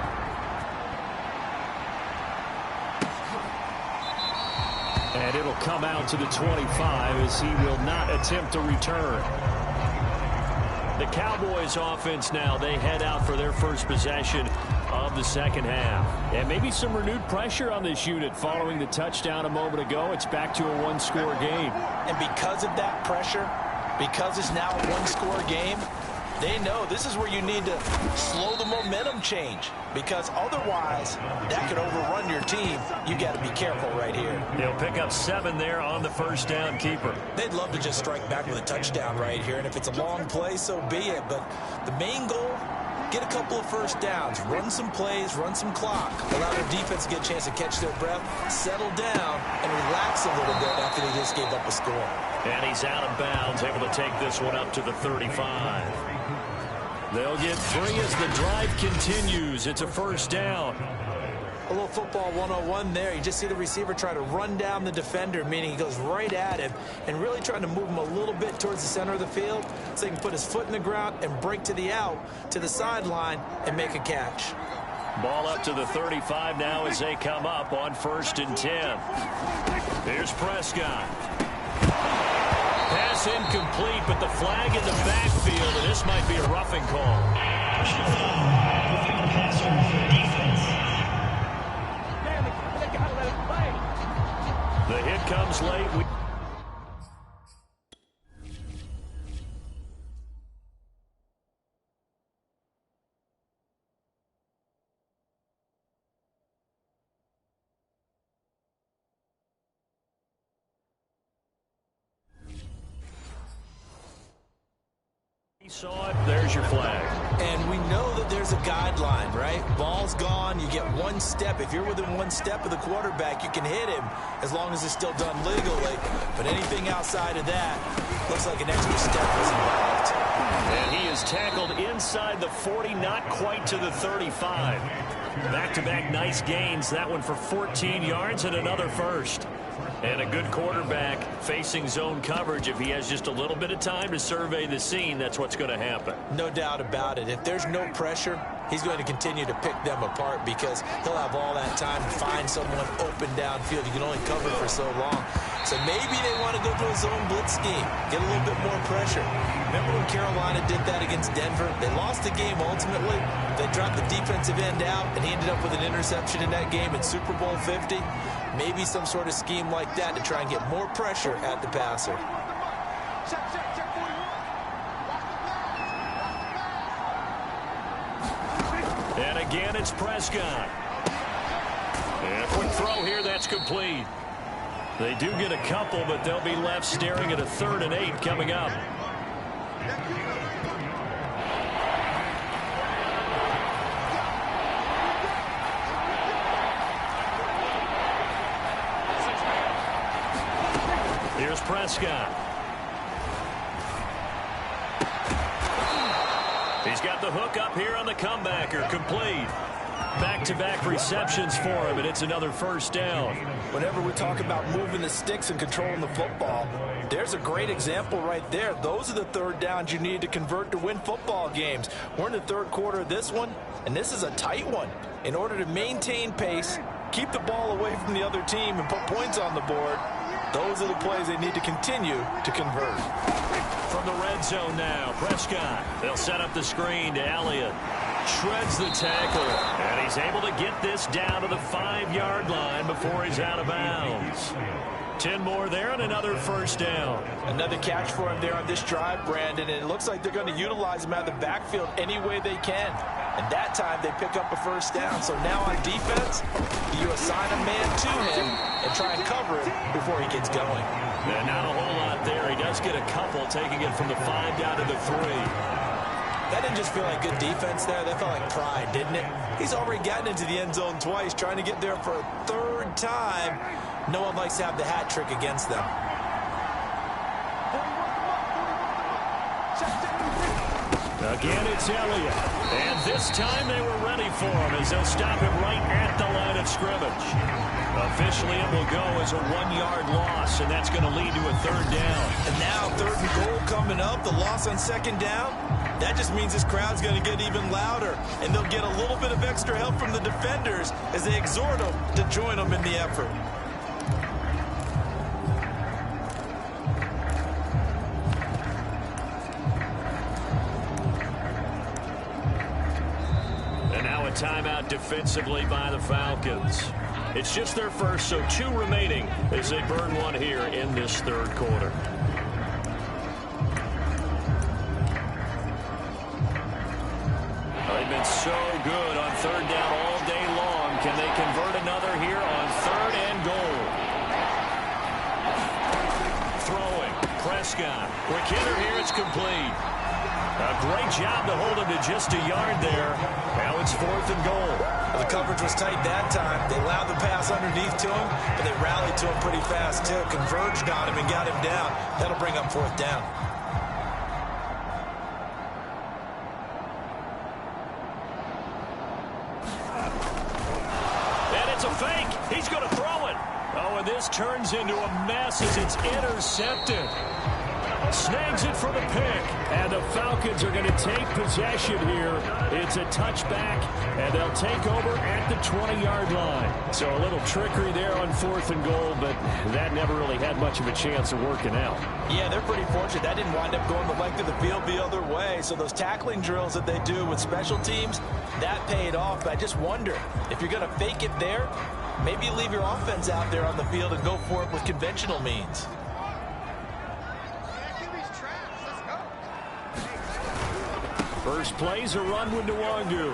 And it'll come out to the 25 as he will not attempt to return. The Cowboys offense now, they head out for their first possession of the second half. And maybe some renewed pressure on this unit following the touchdown a moment ago. It's back to a one-score game.
And because of that pressure, because it's now a one-score game, they know this is where you need to slow the momentum change, because otherwise that could overrun your team. You got to be careful right here.
They'll pick up 7 there on the first down keeper.
They'd love to just strike back with a touchdown right here, and if it's a long play, so be it. But the main goal, get a couple of first downs, run some plays, run some clock, allow their defense to get a chance to catch their breath, settle down, and relax a little bit after they just gave up a score.
And he's out of bounds, able to take this one up to the 35. They'll get 3 as the drive continues. It's a first down.
A little football 101 there. You just see the receiver try to run down the defender, meaning he goes right at him and really trying to move him a little bit towards the center of the field so he can put his foot in the ground and break to the out, to the sideline, and make a catch.
Ball up to the 35 now as they come up on 1st and 10. Here's Prescott. Pass incomplete, but the flag in the backfield, and this might be a roughing call. The hit comes late. Saw it, there's your flag.
And we know that there's a guideline, right? Ball's gone, you get 1 step. If you're within 1 step of the quarterback, you can hit him as long as it's still done legally. But anything outside of that looks like an extra step is involved.
And he is tackled inside the 40, not quite to the 35. Back-to-back nice gains, that one for 14 yards and another first. And a good quarterback facing zone coverage. If he has just a little bit of time to survey the scene, that's what's going to happen.
No doubt about it. If there's no pressure, he's going to continue to pick them apart because he'll have all that time to find someone open downfield. You can only cover for so long. So maybe they want to go to a zone blitz scheme, get a little bit more pressure. Remember when Carolina did that against Denver? They lost the game ultimately. They dropped the defensive end out, and he ended up with an interception in that game in Super Bowl 50. Maybe some sort of scheme like that to try and get more pressure at the passer.
And again, it's Prescott. And a quick throw here, that's complete. They do get a couple, but they'll be left staring at a 3rd and 8 coming up. Here's Prescott. He's got the hook up here on the comebacker, complete. Back-to-back receptions for him, and it's another first down.
Whenever we talk about moving the sticks and controlling the football, there's a great example right there. Those are the 3rd downs you need to convert to win football games. We're in the 3rd quarter of this one, and this is a tight one. In order to maintain pace, keep the ball away from the other team, and put points on the board, those are the plays they need to continue to convert.
From the red zone now, Prescott. They'll set up the screen to Elliott. Shreds the tackle, and he's able to get this down to the 5-yard line before he's out of bounds. 10 more there and another first down.
Another catch for him there on this drive, Brandon, and it looks like they're going to utilize him out of the backfield any way they can. And that time they pick up a first down. So now on defense, you assign a man to him and try and cover him before he gets going.
And not a whole lot there. He does get a couple, taking it from the 5 down to the 3.
That didn't just feel like good defense there. That felt like pride, didn't it? He's already gotten into the end zone twice, trying to get there for a 3rd time. No one likes to have the hat trick against them.
Again, it's Elliott. And this time they were ready for him as they'll stop him right at the line of scrimmage. Officially, it will go as a 1-yard loss, and that's going to lead to a 3rd down.
And now 3rd and goal coming up, the loss on 2nd down. That just means this crowd's going to get even louder, and they'll get a little bit of extra help from the defenders as they exhort them to join them in the effort.
timeout defensively by the Falcons. It's just their first, so 2 remaining as they burn one here in this third quarter. They've been so good on third down all day long. Can they convert another here on 3rd and goal? Throwing. Prescott. Quick hitter here. It's complete. A great job to hold him to just a yard there. Now it's 4th and goal.
Well, the coverage was tight that time. They allowed the pass underneath to him, but they rallied to him pretty fast, too. Converged on him and got him down. That'll bring up 4th down.
He's going to throw it. Oh, and this turns into a mess as it's intercepted. Snags it for the pick. And the Falcons are going to take possession here. It's a touchback, and they'll take over at the 20-yard line. So a little trickery there on 4th and goal, but that never really had much of a chance of working out.
Yeah, they're pretty fortunate. That didn't wind up going the length of the field the other way. So those tackling drills that they do with special teams, that paid off. But I just wonder, if you're going to fake it there, maybe you leave your offense out there on the field and go for it with conventional means.
First play's a run with Nwangu.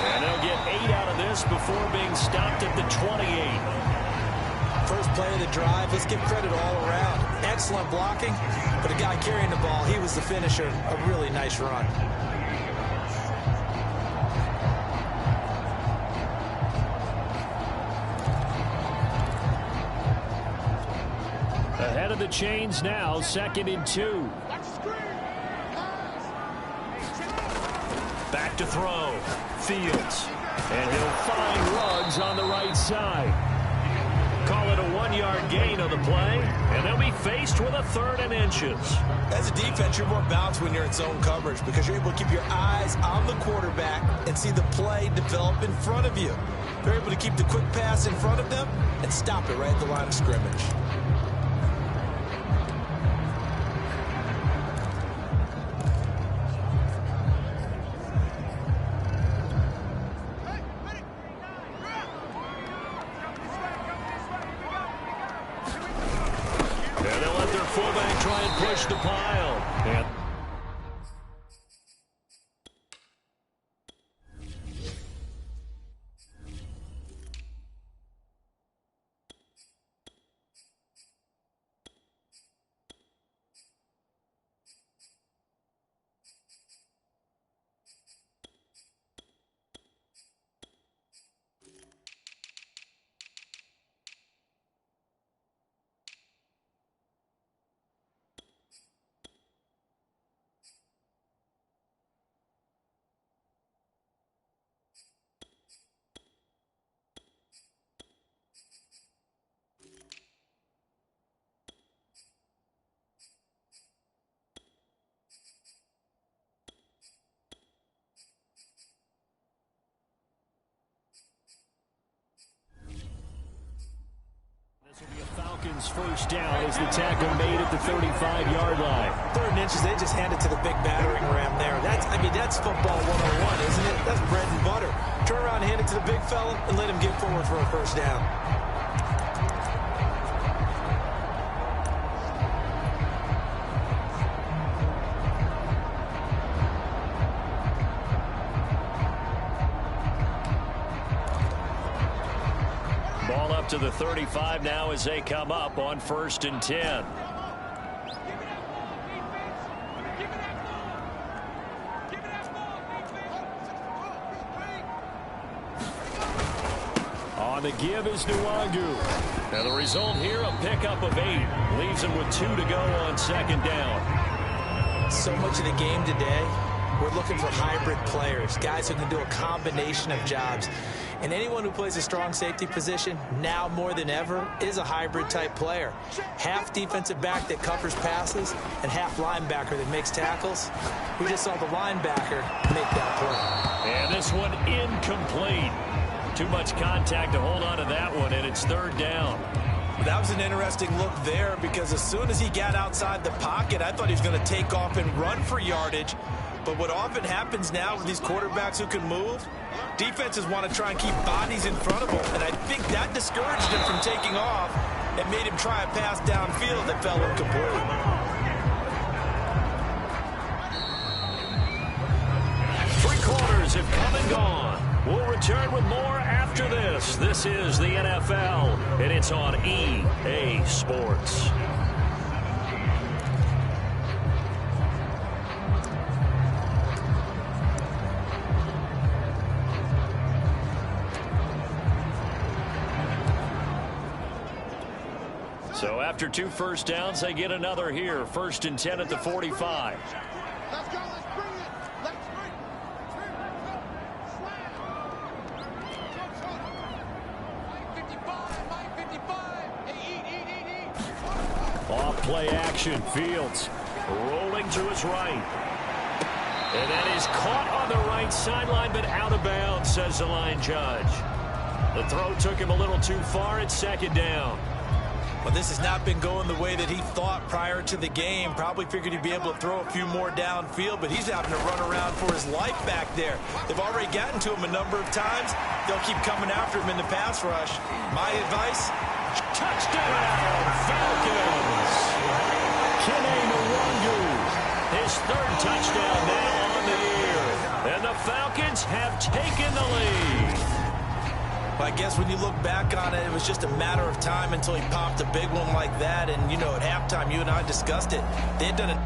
And they'll get 8 out of this before being stopped at the 28.
First play of the drive, let's give credit all around. Excellent blocking, but the guy carrying the ball, he was the finisher. A really nice run.
Ahead of the chains now, 2nd and 2. Back to throw. Fields. And he'll find Ruggs on the right side. Call it a 1-yard gain on the play, and they'll be faced with a 3rd and inches.
As a defense, you're more balanced when you're in zone coverage because you're able to keep your eyes on the quarterback and see the play develop in front of you. You're able to keep the quick pass in front of them and stop it right at the line of scrimmage.
Push the pile. And this will be a Falcons first down as the tackle made at the 35-yard line.
3rd and inches, they just hand it to the big battering ram there. That's football 101, isn't it? That's bread and butter. Turn around and hand it to the big fella and let him get forward for a first down.
Ball up to the 35 now as they come up on 1st and 10. On the give is Nwangu. Now the result here, a pickup of 8. Leaves him with 2 to go on 2nd down.
So much of the game today, we're looking for hybrid players, guys who can do a combination of jobs. And anyone who plays a strong safety position, now more than ever, is a hybrid-type player. Half defensive back that covers passes and half linebacker that makes tackles. We just saw the linebacker make that play.
And this one incomplete. Too much contact to hold on to that one, and it's 3rd down.
That was an interesting look there because as soon as he got outside the pocket, I thought he was going to take off and run for yardage. But what often happens now with these quarterbacks who can move, defenses want to try and keep bodies in front of them, and I think that discouraged him from taking off and made him try a pass downfield that fell incomplete.
Three quarters have come and gone. We'll return with more after this. This is the NFL, and it's on EA Sports. So after 2 first downs, they get another here. 1st and 10 at the 45.
Let's go. Let's bring it. Let's bring it. Mike 55. Hey, eat.
Off play action. Fields rolling to his right. And that is caught on the right sideline, but out of bounds, says the line judge. The throw took him a little too far. It's 2nd down.
Well, this has not been going the way that he thought prior to the game. Probably figured he'd be able to throw a few more downfield, but he's having to run around for his life back there. They've already gotten to him a number of times. They'll keep coming after him in the pass rush. My advice,
Touchdown, Falcons! Kene Nwangu, his 3rd touchdown now on the year. And the Falcons have taken the lead.
I guess when you look back on it, it was just a matter of time until he popped a big one like that. And, you know, at halftime, you and I discussed it. They had done it.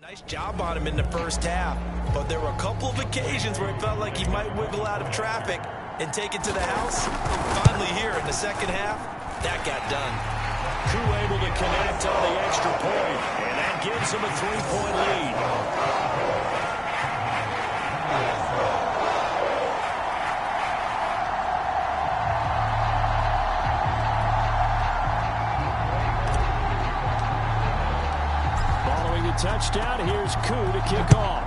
Nice job on him in the first half, but there were a couple of occasions where it felt like he might wiggle out of traffic and take it to the house. Finally here in the second half, that got done.
Koo able to connect on the extra point, and that gives him a 3-point lead. Touchdown. Here's Koo to kick off.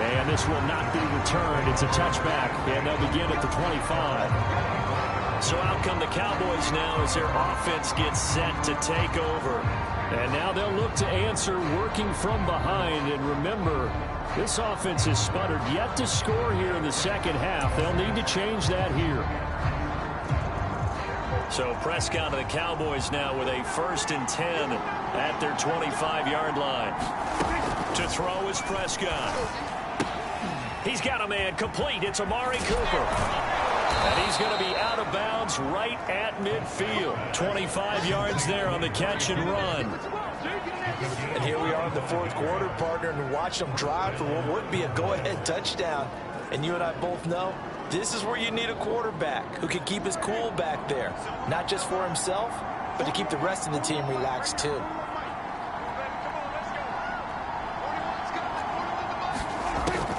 And this will not be returned. It's a touchback, and they'll begin at the 25. So out come the Cowboys now as their offense gets set to take over. And now they'll look to answer working from behind. And remember, this offense has sputtered yet to score here in the second half. They'll need to change that here. So Prescott of the Cowboys now with a 1st and 10 at their 25-yard line. To throw is Prescott. He's got a man complete. It's Amari Cooper. And he's going to be out of bounds right at midfield. 25 yards there on the catch and run.
And here we are in the 4th quarter, partner, and watch them drive for what would be a go-ahead touchdown. And you and I both know this is where you need a quarterback who can keep his cool back there. Not just for himself, but to keep the rest of the team relaxed too.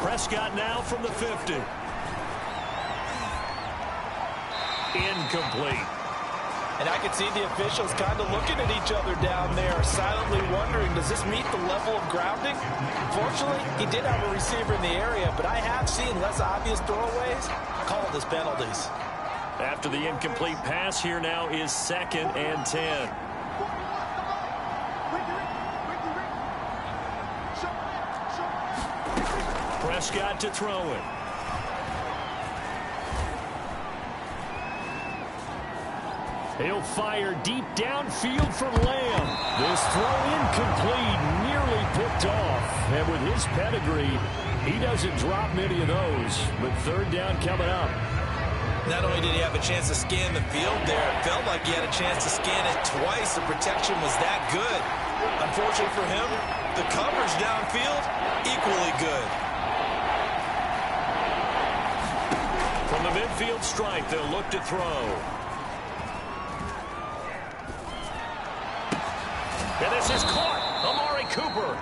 Prescott now from the 50. Incomplete.
And I could see the officials kind of looking at each other down there, silently wondering, does this meet the level of grounding? Fortunately, he did have a receiver in the area, but I have seen less obvious throwaways called as penalties.
After the incomplete pass, here now is 2nd and 10. Prescott to throw it. He'll fire deep downfield for Lamb. This throw incomplete, nearly picked off. And with his pedigree, he doesn't drop many of those. But 3rd down coming up.
Not only did he have a chance to scan the field there, it felt like he had a chance to scan it twice. The protection was that good. Unfortunately for him, the coverage downfield, equally good.
From the midfield stripe, they'll look to throw. And this is caught. Amari Cooper.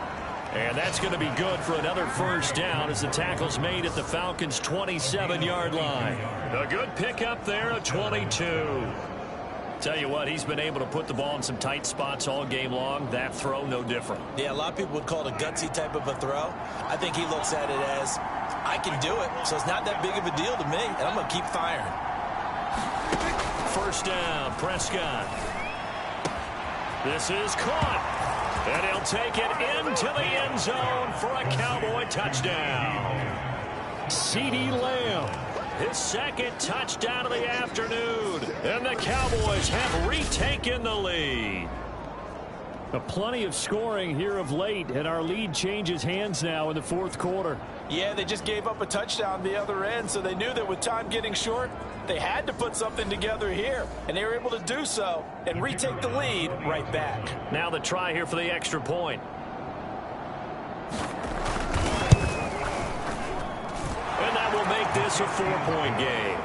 And that's going to be good for another 1st down as the tackle's made at the Falcons' 27-yard line. A good pickup there, a 22. Tell you what, he's been able to put the ball in some tight spots all game long. That throw, no different.
Yeah, a lot of people would call it a gutsy type of a throw. I think he looks at it as, I can do it, so it's not that big of a deal to me, and I'm going to keep firing.
First down, Prescott. This is caught. And he'll take it into the end zone for a Cowboy touchdown. CeeDee Lamb, his second touchdown of the afternoon. And the Cowboys have retaken the lead. Plenty of scoring here of late, and our lead changes hands now in the fourth quarter.
Yeah, they just gave up a touchdown the other end, so they knew that with time getting short, they had to put something together here, and they were able to do so and retake the lead right back.
Now the try here for the extra point. And that will make this a 4-point game.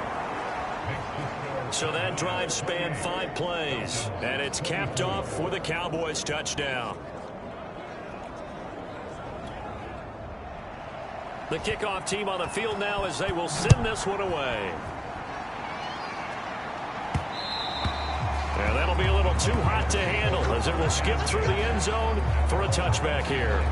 So that drive spanned 5 plays, and it's capped off with a Cowboys touchdown. The kickoff team on the field now as they will send this one away. And that'll be a little too hot to handle as it will skip through the end zone for a touchback here.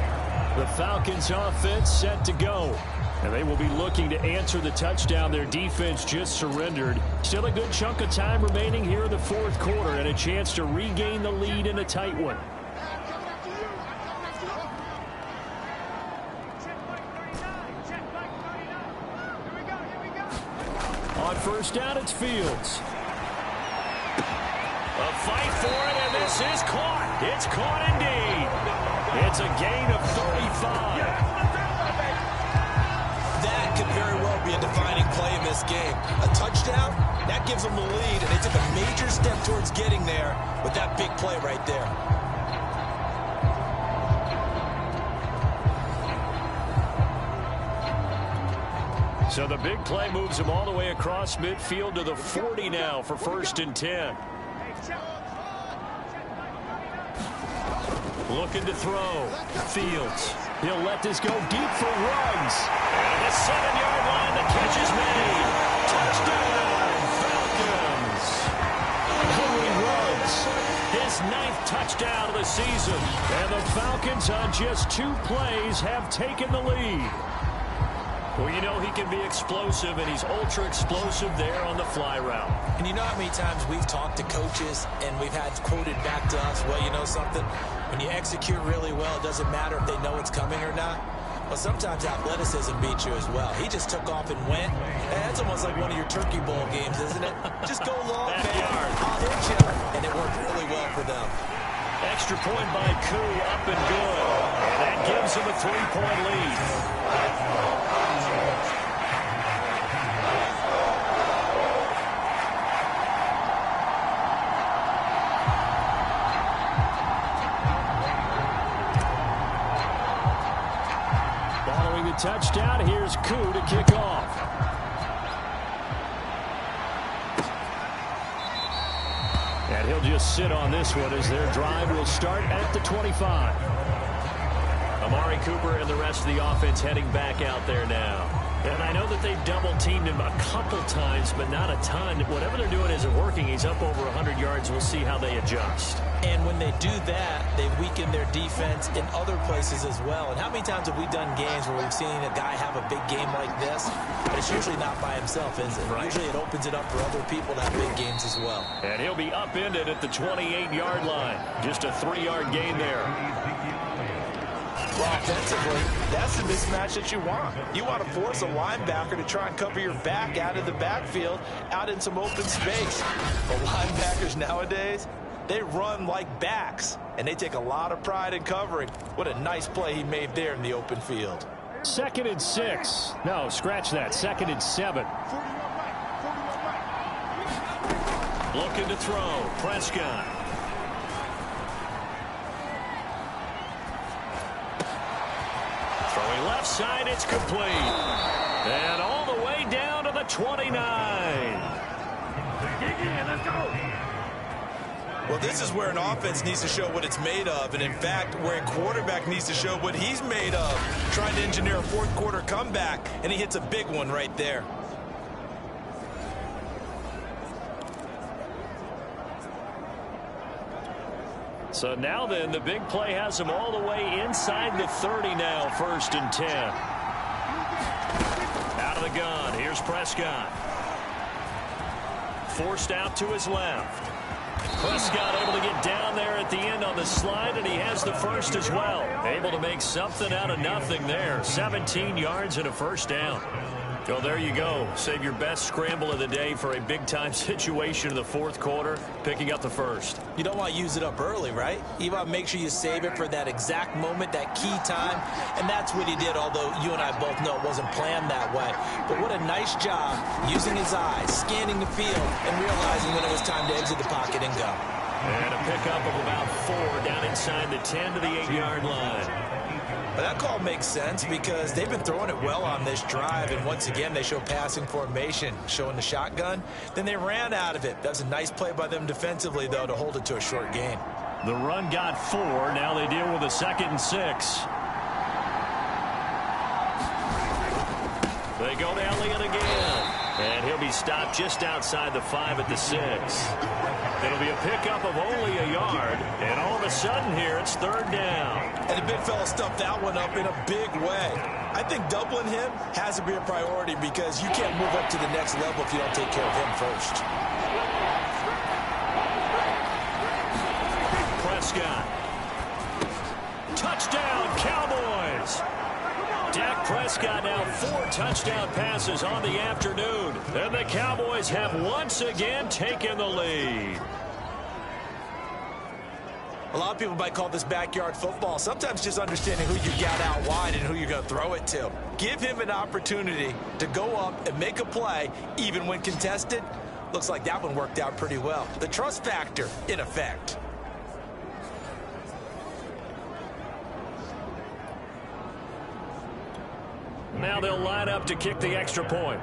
The Falcons offense set to go. And they will be looking to answer the touchdown their defense just surrendered. Still a good chunk of time remaining here in the fourth quarter and a chance to regain the lead in a tight one. On first down, it's Fields. A fight for it, and this is caught. It's caught indeed. It's a gain of 35.
That could very well be a defining play in this game. A touchdown, that gives them the lead, and they took a major step towards getting there with that big play right there.
So the big play moves them all the way across midfield to the 40 now for 1st and 10. Looking to throw. Fields. He'll let this go deep for runs. And the 7-yard line, the catch is made. Touchdown, Falcons. Henry Ruggs, his 9th touchdown of the season. And the Falcons on just 2 plays have taken the lead. Well, you know he can be explosive, and he's ultra explosive there on the fly route.
And you know how many times we've talked to coaches and we've had quoted back to us, well, you know something? When you execute really well, it doesn't matter if they know it's coming or not. Well, sometimes athleticism beats you as well. He just took off and went. And that's almost like one of your Turkey Bowl games, isn't it? Just go long, man. I'll hit you. And it worked really well for them.
Extra point by Koo, up and good. And that gives him a 3-point lead. Touchdown. Here's Koo to kick off. And he'll just sit on this one as their drive will start at the 25. Amari Cooper and the rest of the offense heading back out there now. And I know that they've double-teamed him a couple times, but not a ton. Whatever they're doing isn't working. He's up over 100 yards. We'll see how they adjust.
And when they do that, they weaken their defense in other places as well. And how many times have we done games where we've seen a guy have a big game like this? But it's usually not by himself, is it? Right. Usually it opens it up for other people to have big games as well.
And he'll be upended at the 28-yard line. Just a 3-yard gain there.
Well, offensively, that's the mismatch that you want. You want to force a linebacker to try and cover your back out of the backfield, out in some open space. But linebackers nowadays, they run like backs, and they take a lot of pride in covering. What a nice play he made there in the open field.
2nd and 6. No, scratch that. 2nd and 7. Looking to throw. Prescott. Throwing left side, it's complete. And all the way down to the 29. Let's go.
Well, this is where an offense needs to show what it's made of. And, in fact, where a quarterback needs to show what he's made of. Trying to engineer a fourth-quarter comeback, and he hits a big one right there.
So now then, the big play has him all the way inside the 30 now, 1st and 10. Out of the gun, here's Prescott. Forced out to his left. Prescott able to get down there at the end on the slide, and he has the first as well. Able to make something out of nothing there. 17 yards and a first down. So there you go. Save your best scramble of the day for a big-time situation in the 4th quarter, picking up the first.
You don't want to use it up early, right? You want to make sure you save it for that exact moment, that key time, and that's what he did, although you and I both know it wasn't planned that way. But what a nice job using his eyes, scanning the field, and realizing when it was time to exit the pocket and go.
And a pickup of about 4 down inside the 10 to the 8-yard line.
But that call makes sense because they've been throwing it well on this drive, and once again they show passing formation, showing the shotgun. Then they ran out of it. That was a nice play by them defensively, though, to hold it to a short gain.
The run got 4. Now they deal with a 2nd and 6. They go to Elliott again. And he'll be stopped just outside the 5 at the 6. It'll be a pickup of only a yard. And all of a sudden here, it's 3rd down.
And the big fella stuffed that one up in a big way. I think doubling him has to be a priority because you can't move up to the next level if you don't take care of him first.
Prescott. Touchdown, Cowboys. Dak Prescott now 4 touchdown passes on the afternoon. And the Cowboys have once again taken the lead.
A lot of people might call this backyard football. Sometimes just understanding who you got out wide and who you're going to throw it to. Give him an opportunity to go up and make a play, even when contested. Looks like that one worked out pretty well. The trust factor in effect.
Now they'll line up to kick the extra point.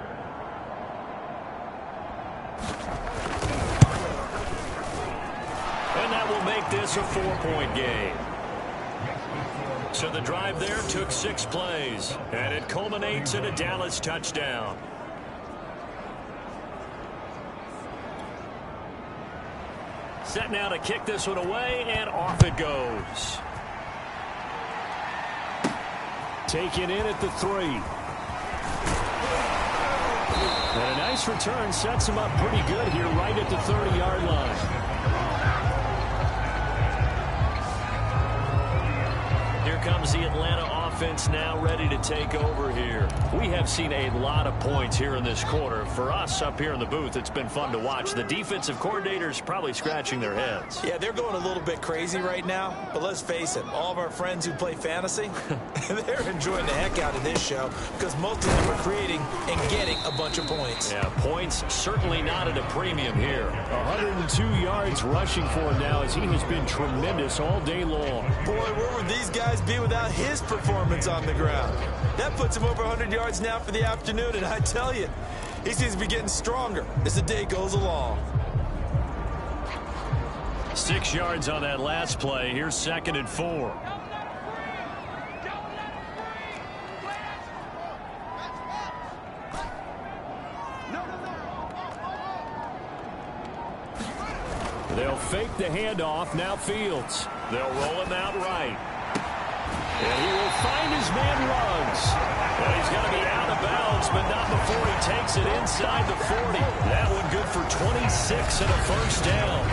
And that will make this a 4-point game. So the drive there took 6 plays, and it culminates in a Dallas touchdown. Set now to kick this one away, and off it goes. Taken in at the 3. And a nice return sets him up pretty good here right at the 30-yard line. Here comes the Atlanta offense now ready to take over here. We have seen a lot of points here in this quarter. For us up here in the booth, it's been fun to watch. The defensive coordinators probably scratching their heads.
Yeah, they're going a little bit crazy right now. But let's face it, all of our friends who play fantasy, they're enjoying the heck out of this show because most of them are creating and getting a bunch of points.
Yeah, points certainly not at a premium here. 102 yards rushing for him now as he has been tremendous all day long.
Boy, where would these guys be without his performance on the ground? That puts him over 100 yards now for the afternoon, and I tell you, he seems to be getting stronger as the day goes along.
6 yards on that last play. Here's 2nd and 4. They'll fake the handoff. Now Fields. They'll roll him out right. And he will find his man Ruggs. Well, he's going to be out of bounds, but not before he takes it inside the 40. That one good for 26 and a first down.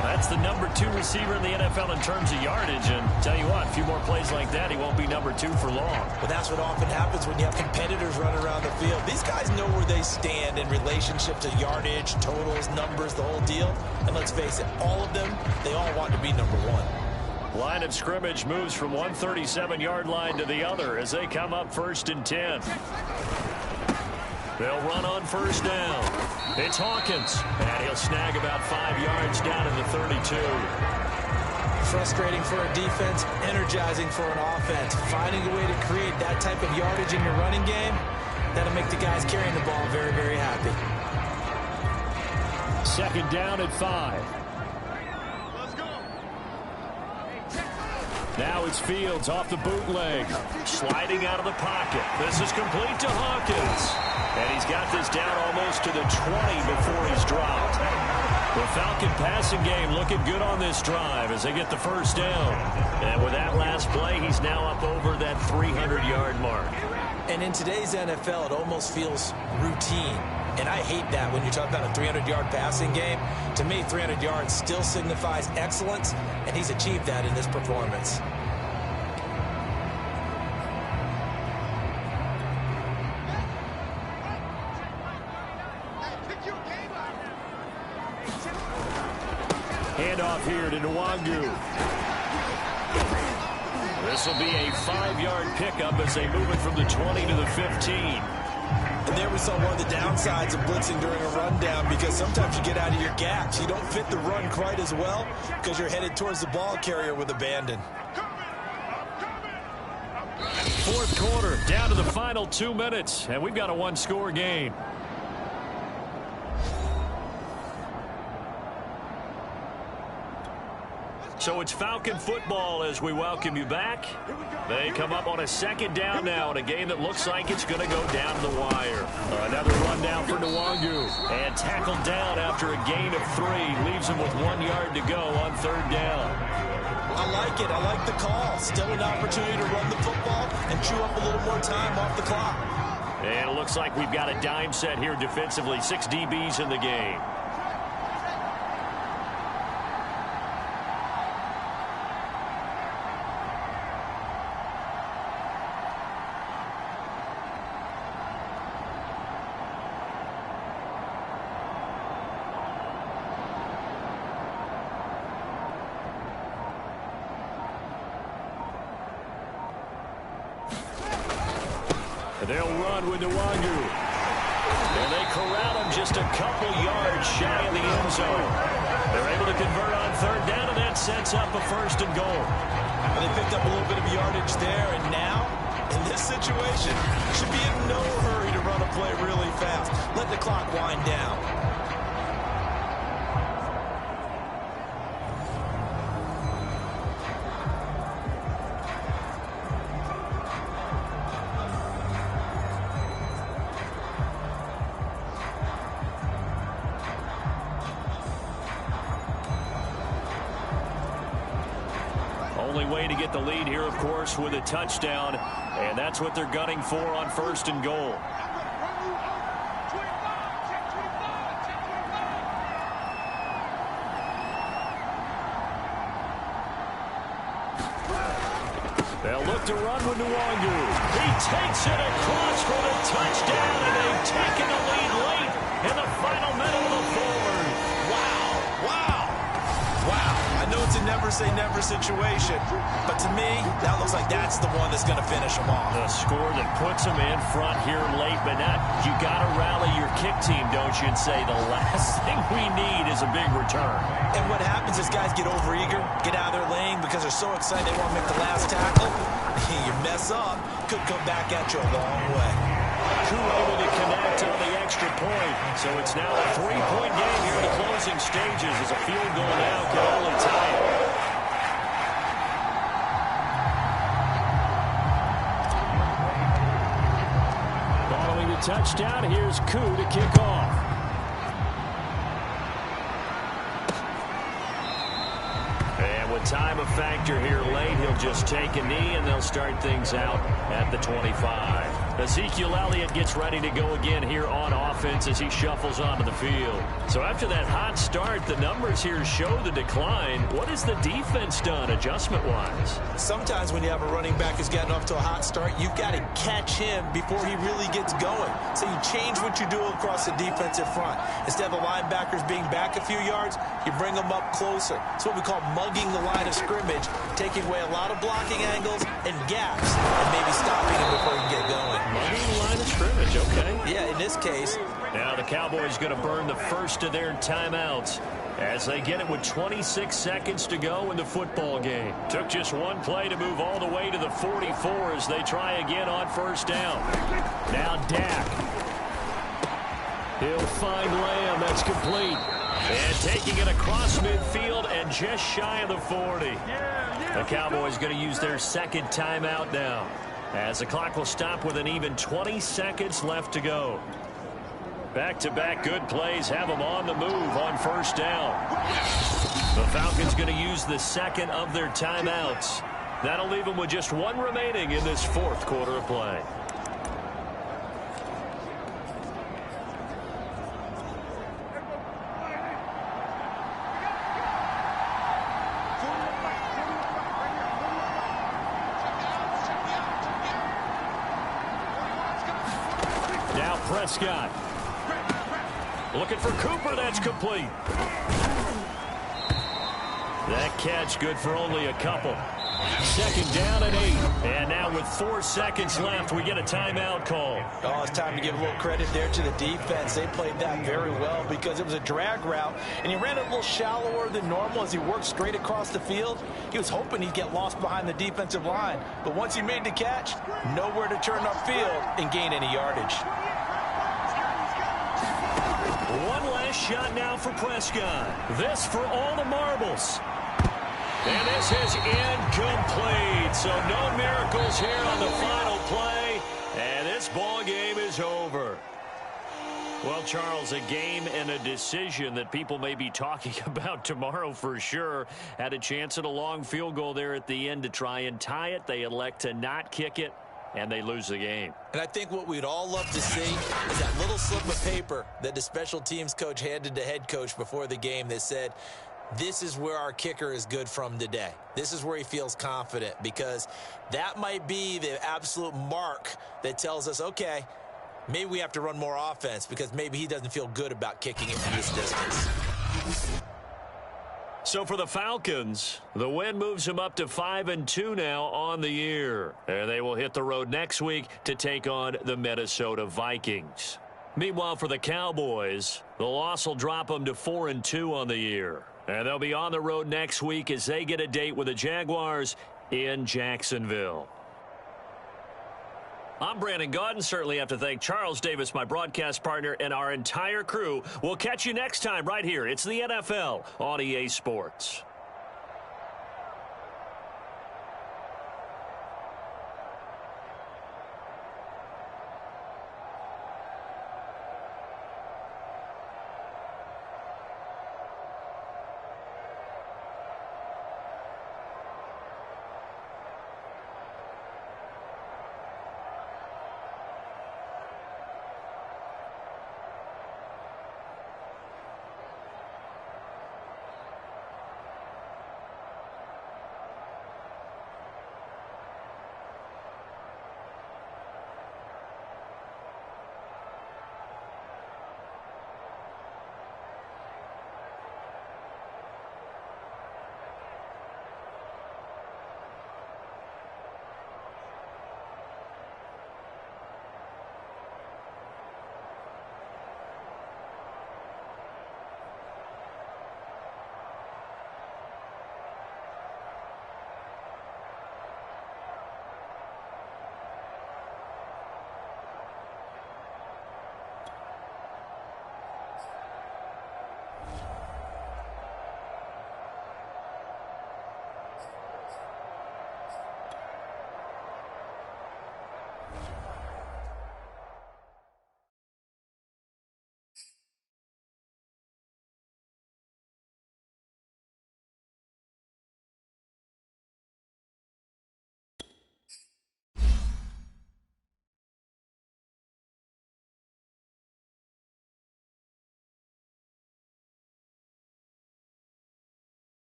That's the number 2 receiver in the NFL in terms of yardage. And tell you what, a few more plays like that, he won't be number 2 for long.
Well, that's what often happens when you have competitors running around the field. These guys know where they stand in relationship to yardage, totals, numbers, the whole deal. And let's face it, all of them, they all want to be number 1.
Line of scrimmage moves from one 37-yard line to the other as they come up 1st and 10. They'll run on 1st down. It's Hawkins, and he'll snag about 5 yards down to the 32.
Frustrating for a defense, energizing for an offense. Finding a way to create that type of yardage in your running game, that'll make the guys carrying the ball very, very happy.
2nd down at 5. Now it's Fields off the bootleg. Sliding out of the pocket. This is complete to Hawkins. And he's got this down almost to the 20 before he's dropped. The Falcon passing game looking good on this drive as they get the first down. And with that last play, he's now up over that 300-yard mark.
And in today's NFL, it almost feels routine. And I hate that when you talk about a 300-yard passing game. To me, 300 yards still signifies excellence, and he's achieved that in this performance.
Handoff here to Nwangu. This will be a 5-yard pickup as they move it from the 20 to the 15.
And there we saw one of the downsides of blitzing during a rundown, because sometimes you get out of your gaps. You don't fit the run quite as well because you're headed towards the ball carrier with abandon.
Fourth quarter, down to the final 2 minutes, and we've got a one-score game. So it's Falcon football as we welcome you back. They come up on a second down now in a game that looks like it's going to go down to the wire. Another rundown for Nwangu. And tackled down after a gain of 3. Leaves him with 1 yard to go on third down.
I like it. I like the call. Still an opportunity to run the football and chew up a little more time off the clock.
And it looks like we've got a dime set here defensively. 6 DBs in the game. They'll run with Nwangu. And they corral him just a couple yards shy of the end zone. They're able to convert on third down, and that sets up a first and goal.
Well, they picked up a little bit of yardage there, and now, in this situation, should be in no hurry to run a play really fast. Let the clock wind down.
Only way to get the lead here, of course, with a touchdown, and that's what they're gunning for on first and goal. They'll look to run with Nwangu. He takes it across for the touchdown, and they've taken the lead late in the final minute of the forward.
Wow. I know it's a never-say-never situation, but to me, that looks like that's the one that's going to finish them off.
The score that puts them in front here late, but not, you got to rally your kick team, don't you, and say the last thing we need is a big return.
And what happens is guys get overeager, get out of their lane because they're so excited they want to make the last tackle. You mess up, could come back at you a long way.
Who able to connect on the extra point. So it's now a 3-point game here in the closing stages as a field goal now can only tie it. Following the touchdown, here's Koo to kick off. And with time a factor here late, he'll just take a knee and they'll start things out at the 25. Ezekiel Elliott gets ready to go again here on offense as he shuffles onto the field. So after that hot start, the numbers here show the decline. What has the defense done adjustment-wise?
Sometimes when you have a running back who's gotten off to a hot start, you've got to catch him before he really gets going. So you change what you do across the defensive front. Instead of the linebackers being back a few yards, you bring them up closer. It's what we call mugging the line of scrimmage, taking away a lot of blocking angles and gaps, and maybe stopping him before he can get going.
Mugging the line of scrimmage, okay.
Yeah, in this case.
Now the Cowboys going to burn the first of their timeouts as they get it with 26 seconds to go in the football game. Took just one play to move all the way to the 44 as they try again on first down. Now Dak. He'll find Lamb. That's complete. And taking it across midfield and just shy of the 40. The Cowboys going to use their second timeout now, as the clock will stop with an even 20 seconds left to go. Back-to-back good plays have them on the move on first down. The Falcons going to use the second of their timeouts. That'll leave them with just one remaining in this fourth quarter of play. Now Prescott. Looking for Cooper. That's complete. That catch good for only a couple. Second down and 8. And now with 4 seconds left, we get a timeout call.
Oh, it's time to give a little credit there to the defense. They played that very well because it was a drag route, and he ran it a little shallower than normal as he worked straight across the field. He was hoping he'd get lost behind the defensive line, but once he made the catch, nowhere to turn upfield and gain any yardage.
One last shot now for Prescott. This for all the marbles. And this is incomplete. So no miracles here on the final play. And this ball game is over. Well, Charles, a game and a decision that people may be talking about tomorrow for sure. Had a chance at a long field goal there at the end to try and tie it. They elect to not kick it, and they lose the game.
And I think what we'd all love to see is that little slip of paper that the special teams coach handed to head coach before the game that said, this is where our kicker is good from today. This is where he feels confident, because that might be the absolute mark that tells us, okay, maybe we have to run more offense because maybe he doesn't feel good about kicking it from this distance.
So for the Falcons, the win moves them up to 5-2 now on the year. And they will hit the road next week to take on the Minnesota Vikings. Meanwhile, for the Cowboys, the loss will drop them to 4-2 on the year. And they'll be on the road next week as they get a date with the Jaguars in Jacksonville. I'm Brandon Gaudin. Certainly have to thank Charles Davis, my broadcast partner, and our entire crew. We'll catch you next time right here. It's the NFL on EA Sports.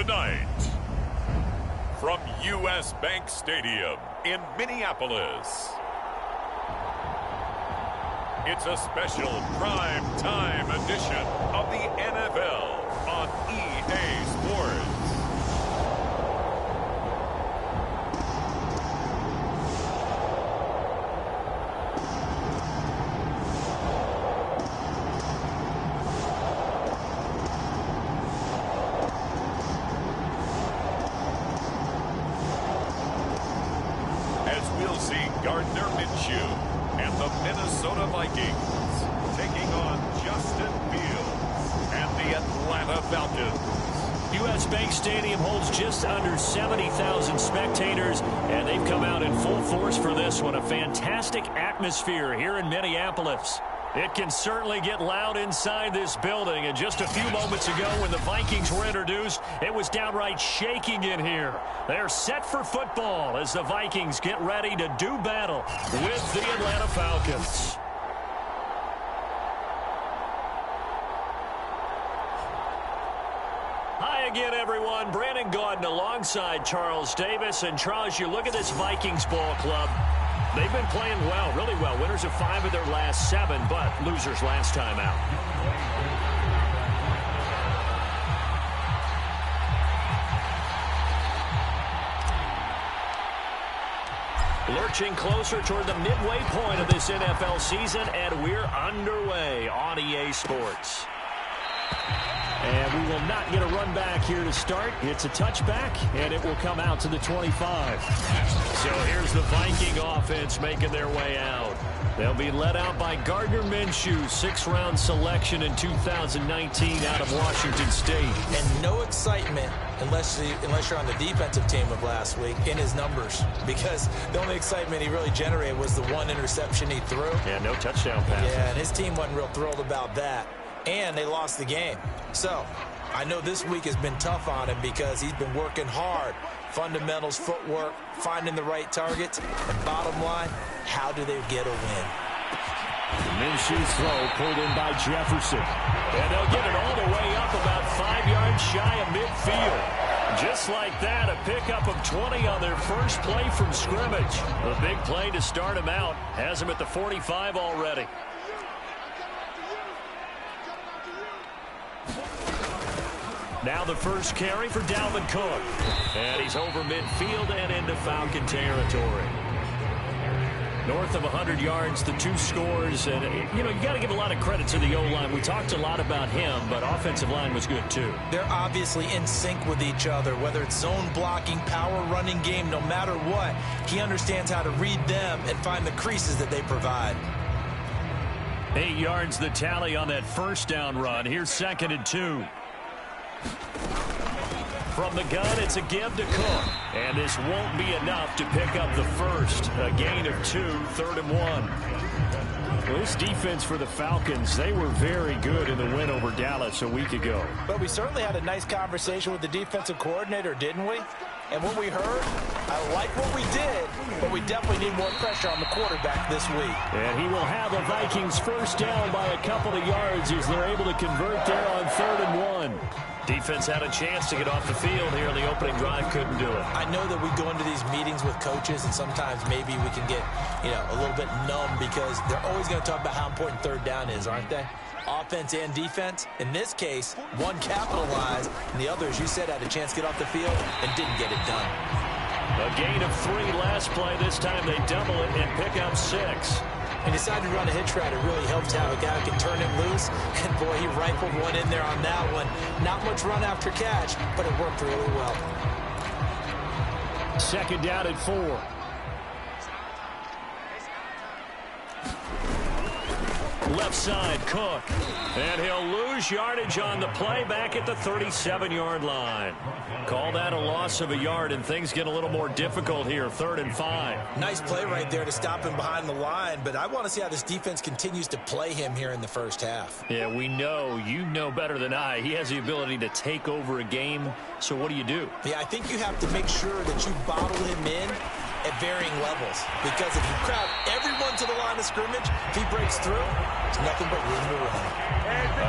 Tonight, from U.S. Bank Stadium in Minneapolis, it's a special prime time edition of the NFL on EA Sports. Gardner Minshew and the Minnesota Vikings taking on Justin Fields and the Atlanta Falcons.
U.S. Bank Stadium holds just under 70,000 spectators, and they've come out in full force for this one. A fantastic atmosphere here in Minneapolis. It can certainly get loud inside this building, and just a few moments ago when the Vikings were introduced, it was downright shaking in here. They're set for football as the Vikings get ready to do battle with the Atlanta Falcons. Hi again, everyone. Brandon Gaudin alongside Charles Davis. And Charles, you look at this Vikings ball club. They've been playing well, really well. Winners of 5 of their last 7, but losers last time out. Lurching closer toward the midway point of this NFL season, and we're underway on EA Sports. And we will not get a run back here to start. It's a touchback, and it will come out to the 25. So here's the Viking offense making their way out. They'll be led out by Gardner Minshew, 6th-round selection in 2019 out of Washington State.
And no excitement unless you're on the defensive team of last week in his numbers, because the only excitement he really generated was the 1 interception he threw.
Yeah, no touchdown pass.
Yeah, and his team wasn't real thrilled about that. And they lost the game. So I know this week has been tough on him because he's been working hard. Fundamentals, footwork, finding the right targets. And bottom line, how do they get a win?
Minshew's throw pulled in by Jefferson. And they'll get it all the way up about 5 yards shy of midfield. Just like that, a pickup of 20 on their first play from scrimmage. The big play to start him out has him at the 45 already. Now the first carry for Dalvin Cook. And he's over midfield and into Falcon territory. North of 100 yards, the 2 scores. And, you know, you got to give a lot of credit to the O-line. We talked a lot about him, but offensive line was good, too.
They're obviously in sync with each other, whether it's zone blocking, power running game, no matter what. He understands how to read them and find the creases that they provide.
8 yards the tally on that first down run. Here's 2nd and 2. From the gun, it's a give to Cook. And this won't be enough to pick up the first. A gain of 2, 3rd and 1. Well, this defense for the Falcons, they were very good in the win over Dallas a week ago.
But we certainly had a nice conversation with the defensive coordinator, didn't we? And what we heard, I like what we did, but we definitely need more pressure on the quarterback this week.
And he will have the Vikings first down by a couple of yards as they're able to convert there on 3rd and 1. Defense had a chance to get off the field here in the opening drive, couldn't do it.
I know that we go into these meetings with coaches, and sometimes maybe we can get, a little bit numb because they're always going to talk about how important 3rd down is, aren't they? Offense and defense. In this case, one capitalized, and the other, as you said, had a chance to get off the field and didn't get it done.
A gain of 3 last play. This time they double it and pick up 6.
He decided to run a hitch route. It really helps to have a guy who can turn it loose. And, boy, he rifled one in there on that one. Not much run after catch, but it worked really well.
2nd down and 4. Left side, Cook. And he'll lose yardage on the play back at the 37-yard line. Call that a loss of a yard, and things get a little more difficult here, 3rd and 5.
Nice play right there to stop him behind the line, but I want to see how this defense continues to play him here in the first half.
Yeah, we know. You know better than I. He has the ability to take over a game, so what do you do?
Yeah, I think you have to make sure that you bottle him in at varying levels. Because if you crowd everyone to the line of scrimmage, if he breaks through, it's nothing but room to run.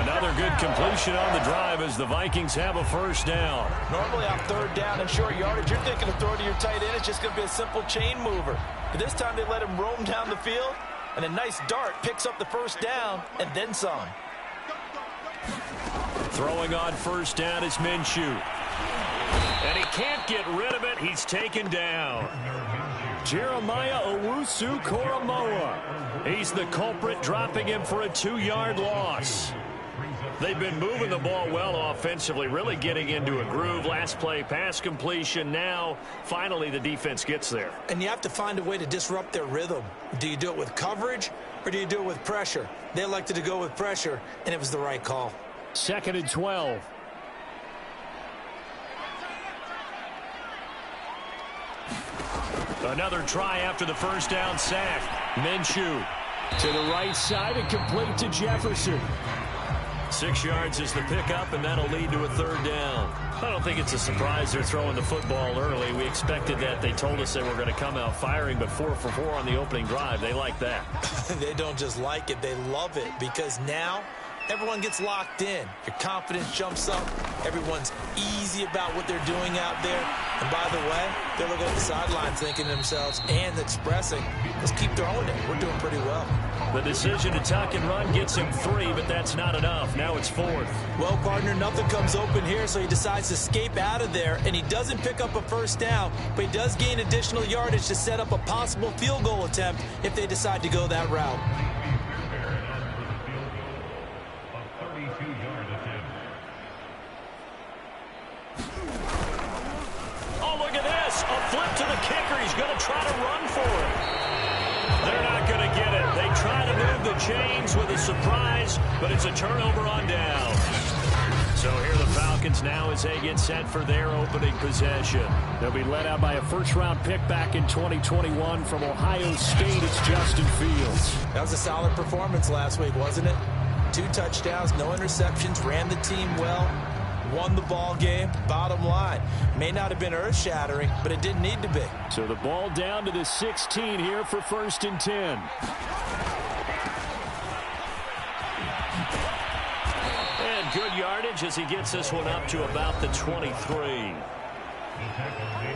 Another good completion on the drive as the Vikings have a first down.
Normally on third down and short yardage, you're thinking of throwing to your tight end. It's just going to be a simple chain mover. But this time they let him roam down the field, and a nice dart picks up the first down and then some.
Throwing on first down is Minshew. And he can't get rid of it. He's taken down. Jeremiah Owusu-Koramoah. He's the culprit, dropping him for a 2-yard loss. They've been moving the ball well offensively, really getting into a groove. Last play, pass completion. Now, finally, the defense gets there.
And you have to find a way to disrupt their rhythm. Do you do it with coverage, or do you do it with pressure? They elected to go with pressure, and it was the right call.
2nd and 12. Another try after the first down sack. Minshew to the right side and complete to Jefferson. 6 yards is the pickup, and that'll lead to a third down. I don't think it's a surprise they're throwing the football early. We expected that. They told us they were going to come out firing, but 4 for 4 on the opening drive. They like that.
They don't just like it, they love it, because now everyone gets locked in. Your confidence jumps up. Everyone's easy about what they're doing out there. And by the way, they're looking at the sidelines thinking to themselves and expressing, let's keep throwing it. We're doing pretty well.
The decision to tuck and run gets him 3, but that's not enough. Now it's 4th.
Well, partner, nothing comes open here, so he decides to escape out of there, and he doesn't pick up a first down, but he does gain additional yardage to set up a possible field goal attempt if they decide to go that route.
Oh, look at this. A flip to the kicker. He's going to try to run for it. They're not going to get it. They try to move the chains with a surprise, but it's a turnover on down. So here the Falcons now as they get set for their opening possession. They'll be led out by a first-round pick back in 2021 from Ohio State. It's Justin Fields.
That was a solid performance last week, wasn't it? 2 touchdowns, no interceptions, ran the team well, won the ball game. Bottom line, may not have been earth-shattering, but it didn't need to be.
So the ball down to the 16 here for 1st and 10. And good yardage as he gets this one up to about the 23.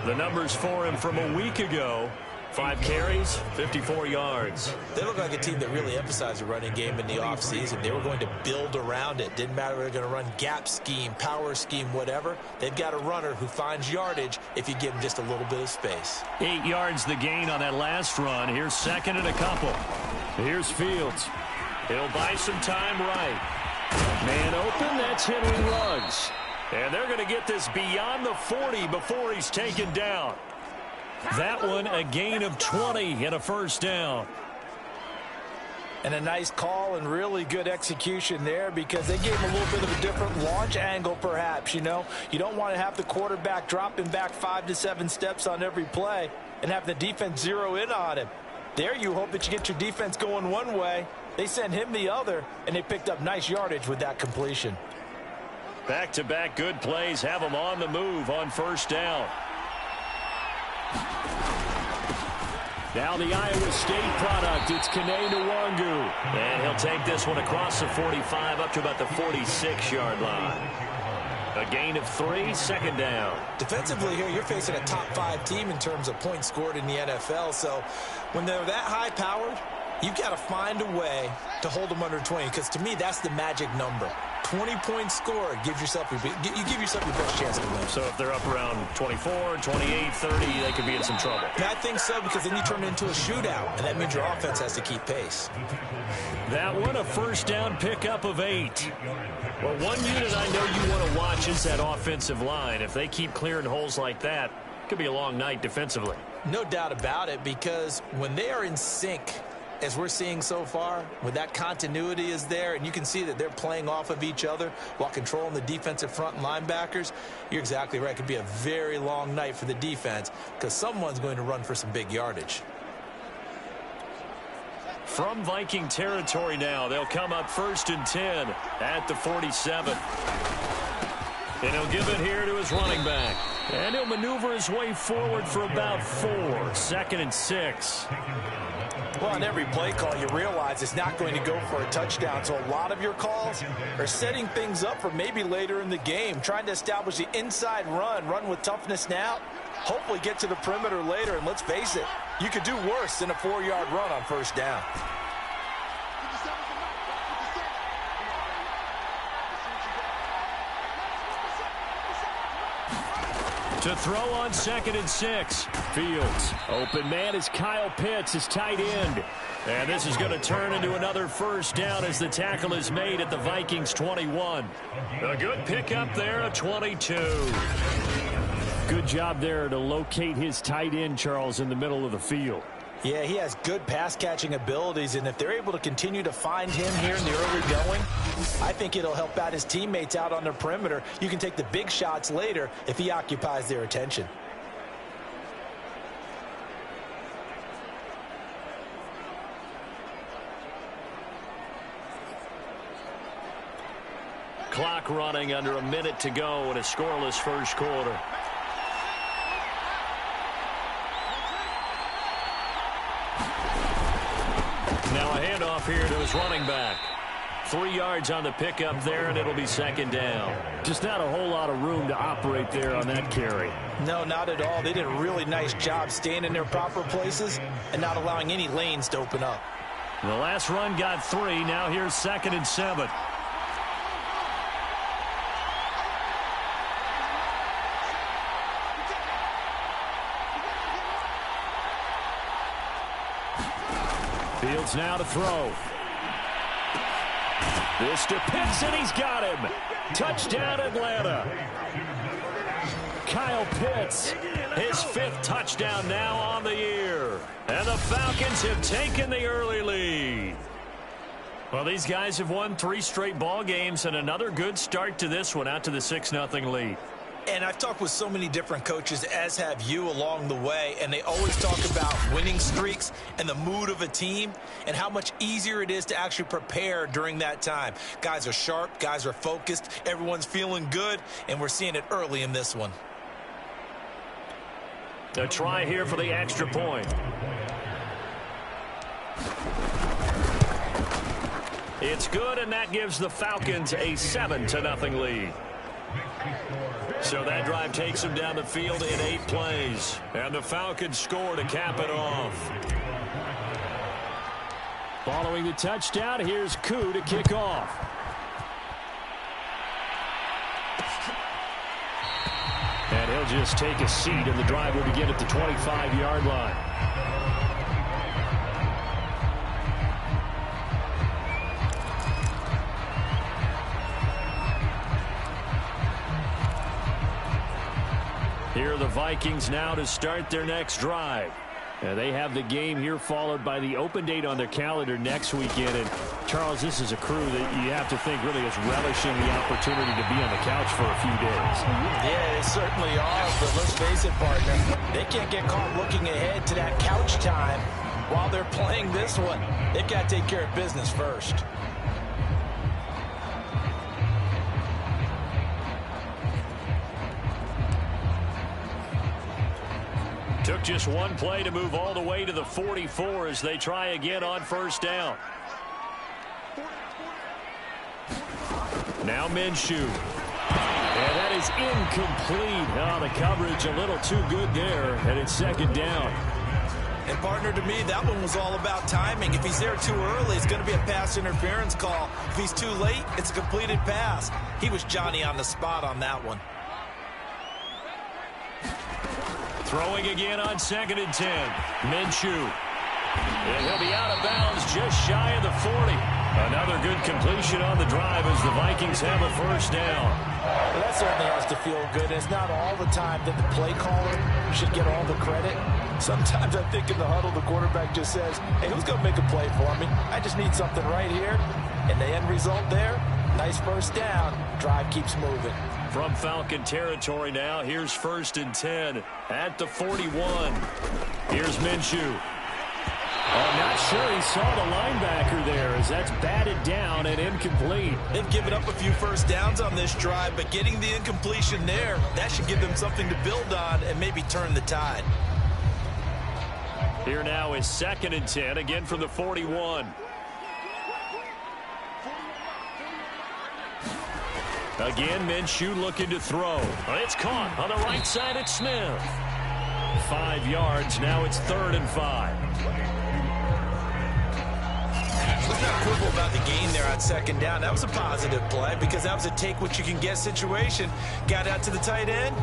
The numbers for him from a week ago. 5 carries, 54 yards.
They look like a team that really emphasized the running game in the offseason. They were going to build around it. Didn't matter if they're going to run gap scheme, power scheme, whatever. They've got a runner who finds yardage if you give him just a little bit of space.
8 yards the gain on that last run. Here's 2nd and a couple. Here's Fields. He'll buy some time right. Man open, that's Henry Ruggs. And they're going to get this beyond the 40 before he's taken down. That one, a gain of 20 and a first down.
And a nice call and really good execution there, because they gave him a little bit of a different launch angle, perhaps. You know, you don't want to have the quarterback dropping back 5 to 7 steps on every play and have the defense zero in on him. There you hope that you get your defense going one way. They sent him the other, and they picked up nice yardage with that completion.
Back-to-back good plays have them on the move on first down. Now the Iowa State product, it's Kene Nwangu. And he'll take this one across the 45 up to about the 46-yard line. A gain of 3, 2nd down.
Defensively here, you're facing a top 5 team in terms of points scored in the NFL. So when they're that high-powered, you've got to find a way to hold them under 20, because to me, that's the magic number. 20 points scored, you give yourself your best chance to win.
So if they're up around 24, 28, 30, they could be in some trouble.
And I think so, because then you turn it into a shootout, and that means your offense has to keep pace.
That one, a first down pickup of 8. Well, one unit I know you want to watch is that offensive line. If they keep clearing holes like that, it could be a long night defensively.
No doubt about it, because when they are in sync, as we're seeing so far, when that continuity is there and you can see that they're playing off of each other while controlling the defensive front and linebackers, you're exactly right. It could be a very long night for the defense, because someone's going to run for some big yardage.
From Viking territory now, they'll come up 1st and 10 at the 47. And he'll give it here to his running back. And he'll maneuver his way forward for about 4. 2nd and 6.
Well, on every play call, you realize it's not going to go for a touchdown. So a lot of your calls are setting things up for maybe later in the game, trying to establish the inside run with toughness now, hopefully get to the perimeter later. And let's face it, you could do worse than a 4-yard run on first down.
To throw on 2nd and 6. Fields. Open man is Kyle Pitts, his tight end. And this is going to turn into another first down as the tackle is made at the Vikings 21. A good pickup there at 22.
Good job there to locate his tight end, Charles, in the middle of the field.
Yeah, he has good pass-catching abilities, and if they're able to continue to find him here in the early going, I think it'll help out his teammates out on the perimeter. You can take the big shots later if he occupies their attention.
Clock running, under a minute to go in a scoreless first quarter. Now a handoff here to his running back. 3 yards on the pickup there, and it'll be 2nd down.
Just not a whole lot of room to operate there on that carry.
No, not at all. They did a really nice job staying in their proper places and not allowing any lanes to open up.
The last run got 3. Now here's 2nd and 7. Fields now to throw. This to Pitts, and he's got him. Touchdown, Atlanta. Kyle Pitts, his 5th touchdown now on the year. And the Falcons have taken the early lead. Well, these guys have won 3 straight ball games, and another good start to this one, out to the 6-0 lead.
And I've talked with so many different coaches, as have you, along the way, and they always talk about winning streaks and the mood of a team and how much easier it is to actually prepare during that time. Guys are sharp, guys are focused, everyone's feeling good, and we're seeing it early in this one.
A try here for the extra point. It's good, and that gives the Falcons a 7-0 lead. So that drive takes them down the field in 8 plays. And the Falcons score to cap it off.
Following the touchdown, here's Koo to kick off.
And he'll just take a seat, and the drive will begin at the 25-yard line. Here are the Vikings now to start their next drive.
They have the game here followed by the open date on their calendar next weekend. And, Charles, this is a crew that you have to think really is relishing the opportunity to be on the couch for a few days.
Yeah, they certainly are, but let's face it, partner. They can't get caught looking ahead to that couch time while they're playing this one. They've got to take care of business first.
Took just one play to move all the way to the 44 as they try again on first down. Now Minshew. And that is incomplete. Oh, the coverage a little too good there, and it's 2nd down.
And, partner, to me, that one was all about timing. If he's there too early, it's going to be a pass interference call. If he's too late, it's a completed pass. He was Johnny on the spot on that one.
Throwing again on 2nd and 10. Minshew. And he'll be out of bounds just shy of the 40. Another good completion on the drive as the Vikings have a first down.
Well, that certainly has to feel good. It's not all the time that the play caller should get all the credit. Sometimes I think in the huddle, the quarterback just says, hey, who's going to make a play for me? I just need something right here. And the end result there, nice first down. Drive keeps moving.
From Falcon territory now, here's 1st and 10 at the 41. Here's Minshew. I'm not sure he saw the linebacker there as that's batted down and incomplete.
They've given up a few first downs on this drive, but getting the incompletion there, that should give them something to build on and maybe turn the tide.
Here now is 2nd and 10, again from the 41. Again, Minshew looking to throw. It's caught on the right side. It's Smith. 5 yards. Now it's 3rd and 5.
Let's not quibble about the gain there on 2nd down. That was a positive play because that was a take-what-you-can-get situation. Got out to the tight end.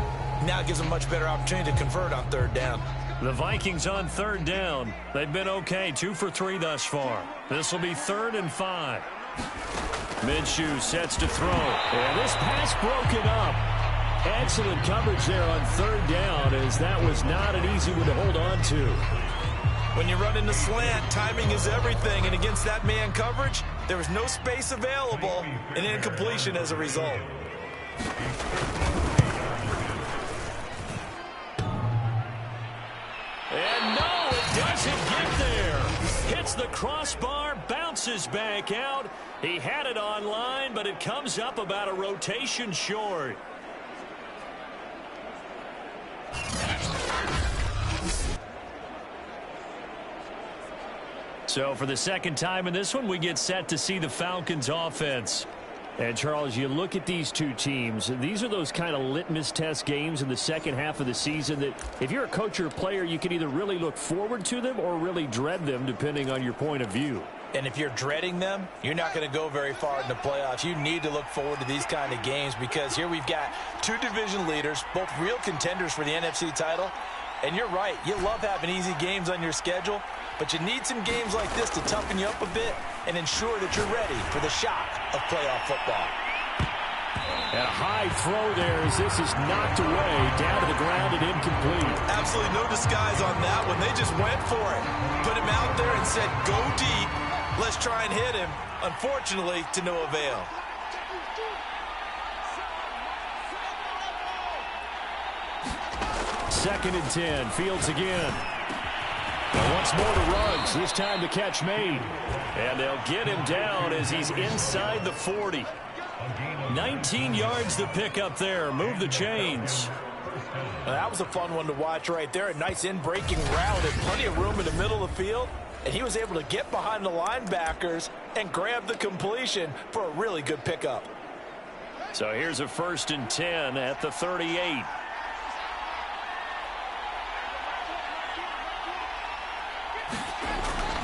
Now it gives them a much better opportunity to convert on 3rd down.
The Vikings on 3rd down. They've been okay, 2 for 3 thus far. This will be 3rd and 5. Minshew sets to throw. And this pass broken up. Excellent coverage there on 3rd down, as that was not an easy one to hold on to.
When you run in the slant, timing is everything, and against that man coverage, there was no space available, and incompletion as a result.
And no, it doesn't get there. Hits the crossbar, bounces back out. He had it on line, but it comes up about a rotation short. So for the 2nd time in this one, we get set to see the Falcons offense. And Charles, you look at these two teams, and these are those kind of litmus test games in the second half of the season that if you're a coach or a player, you can either really look forward to them or really dread them, depending on your point of view.
And if you're dreading them, you're not going to go very far in the playoffs. You need to look forward to these kind of games because here we've got 2 division leaders, both real contenders for the NFC title. And you're right, you love having easy games on your schedule, but you need some games like this to toughen you up a bit and ensure that you're ready for the shock of playoff football.
And a high throw there as this is knocked away, down to the ground and incomplete.
Absolutely no disguise on that one. They just went for it. Put him out there and said, go deep. Let's try and hit him. Unfortunately, to no avail.
Second and 10. Fields again. And once more to Ruggs. This time the catch made. And they'll get him down as he's inside the 40. 19 yards to pick up there. Move the chains.
Well, that was a fun one to watch right there. A nice in-breaking route and plenty of room in the middle of the field. And he was able to get behind the linebackers and grab the completion for a really good pickup.
So here's a 1st and 10 at the 38.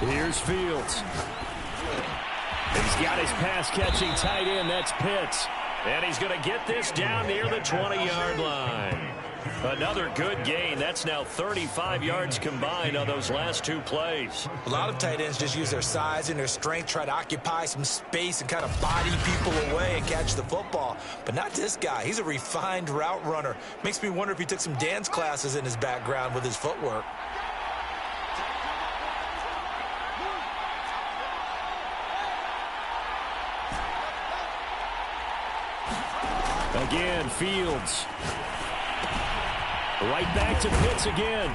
Here's Fields. He's got his pass-catching tight end. That's Pitts. And he's going to get this down near the 20-yard line. Another good gain. That's now 35 yards combined on those last 2 plays.
A lot of tight ends just use their size and their strength, try to occupy some space and kind of body people away and catch the football. But not this guy. He's a refined route runner. Makes me wonder if he took some dance classes in his background with his footwork.
Again, Fields. Right back to Pitts again.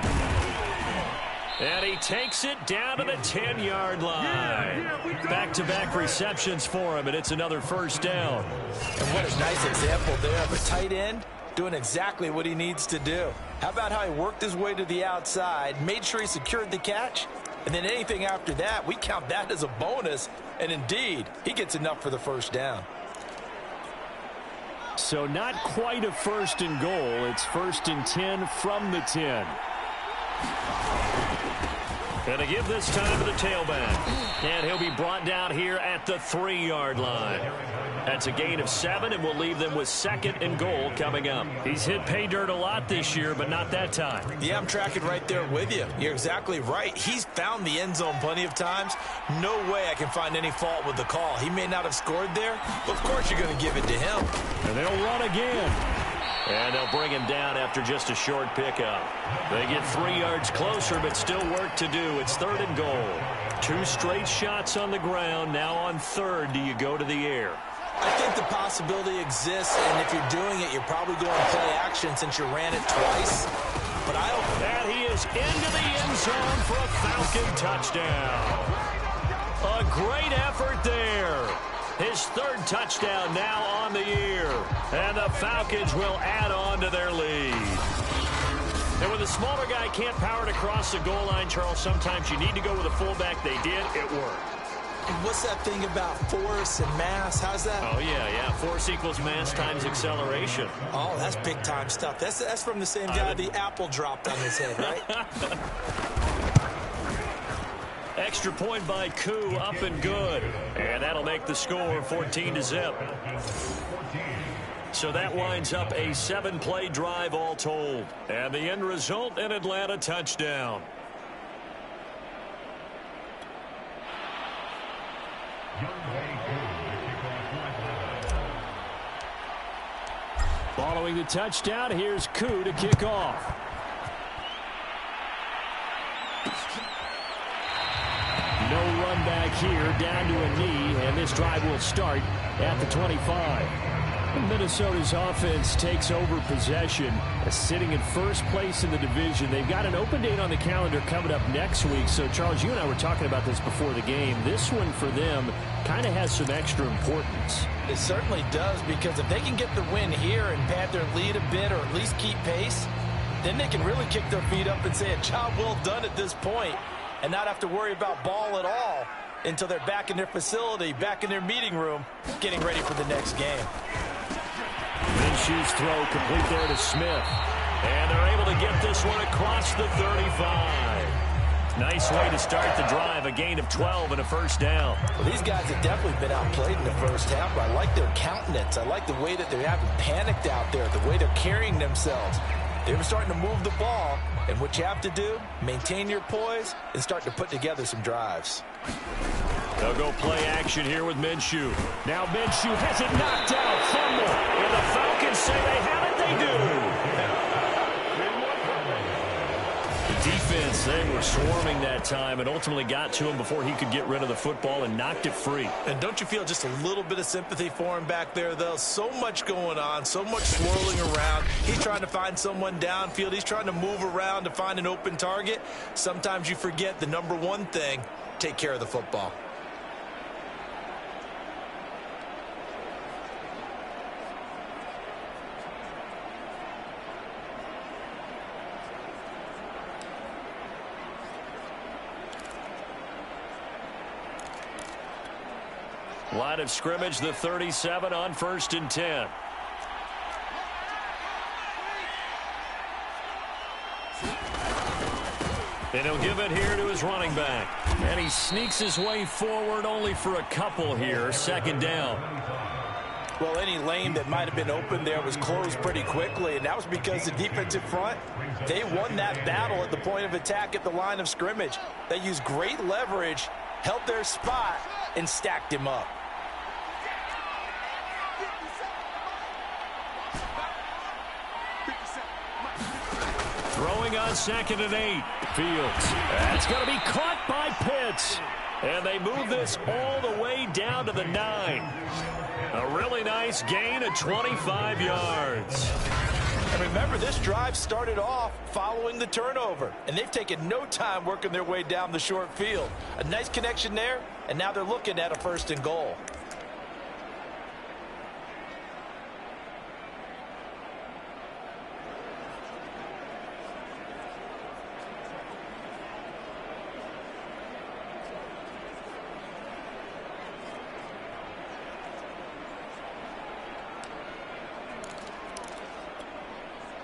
And he takes it down to the 10-yard line. Back-to-back receptions for him, and it's another 1st down.
And what a nice example there of a tight end doing exactly what he needs to do. How about how he worked his way to the outside, made sure he secured the catch, and then anything after that, we count that as a bonus. And indeed, he gets enough for the 1st down.
So not quite a 1st and goal. It's 1st and 10 from the 10. And to give this time to the tailback. And he'll be brought down here at the 3-yard line. That's a gain of 7, and we'll leave them with 2nd and goal coming up. He's hit pay dirt a lot this year, but not that time.
Yeah, I'm tracking right there with you. You're exactly right. He's found the end zone plenty of times. No way I can find any fault with the call. He may not have scored there, but of course you're going to give it to him.
And they'll run again. And they'll bring him down after just a short pickup. They get 3 yards closer, but still work to do. It's 3rd and goal. 2 straight shots on the ground. Now on 3rd, do you go to the air?
I think the possibility exists, and if you're doing it, you're probably going play action since you ran it twice.
And he is into the end zone for a Falcon touchdown. A great effort there. His third touchdown now on the year. And the Falcons will add on to their lead. And when the smaller guy can't power it across the goal line, Charles, sometimes you need to go with a fullback. They did. It worked.
What's that thing about force and mass? How's that?
Oh, yeah. Force equals mass times acceleration.
Oh, that's big-time stuff. That's from the same guy the apple dropped on his head, right?
Extra point by Koo, up and good. And that'll make the score 14-0. So that winds up a 7-play drive all told. And the end result, an Atlanta touchdown. Following the touchdown, here's Koo to kick off. No run back here, down to a knee, and this drive will start at the 25. Minnesota's offense takes over possession, sitting in first place in the division. They've got an open date on the calendar coming up next week. So, Charles, you and I were talking about this before the game. This one for them kind of has some extra importance.
It certainly does, because if they can get the win here and pad their lead a bit or at least keep pace, then they can really kick their feet up and say a job well done at this point and not have to worry about ball at all until they're back in their facility, back in their meeting room, getting ready for the next game.
Minshew's throw complete there to Smith. And they're able to get this one across the 35. Nice way to start the drive, a gain of 12 and a first down.
Well, these guys have definitely been outplayed in the first half, but I like their countenance. I like the way that they haven't panicked out there, the way they're carrying themselves. They were starting to move the ball, and what you have to do, maintain your poise and start to put together some drives.
They'll go play action here with Minshew. Now Minshew has it knocked out. Fumble. And the Falcons say they have it. They do. The defense, they were swarming that time and ultimately got to him before he could get rid of the football and knocked it free.
And don't you feel just a little bit of sympathy for him back there, though? So much going on, so much swirling around. He's trying to find someone downfield. He's trying to move around to find an open target. Sometimes you forget the number one thing, take care of the football.
Line of scrimmage, the 37 on 1st and 10. And he'll give it here to his running back. And he sneaks his way forward only for a couple here. 2nd down.
Well, any lane that might have been open there was closed pretty quickly, and that was because the defensive front, they won that battle at the point of attack at the line of scrimmage. They used great leverage, held their spot, and stacked him up.
Throwing on 2nd and 8. Fields. That's going to be caught by Pitts. And they move this all the way down to the 9. A really nice gain of 25 yards.
And remember, this drive started off following the turnover, and they've taken no time working their way down the short field. A nice connection there, and now they're looking at a 1st and goal.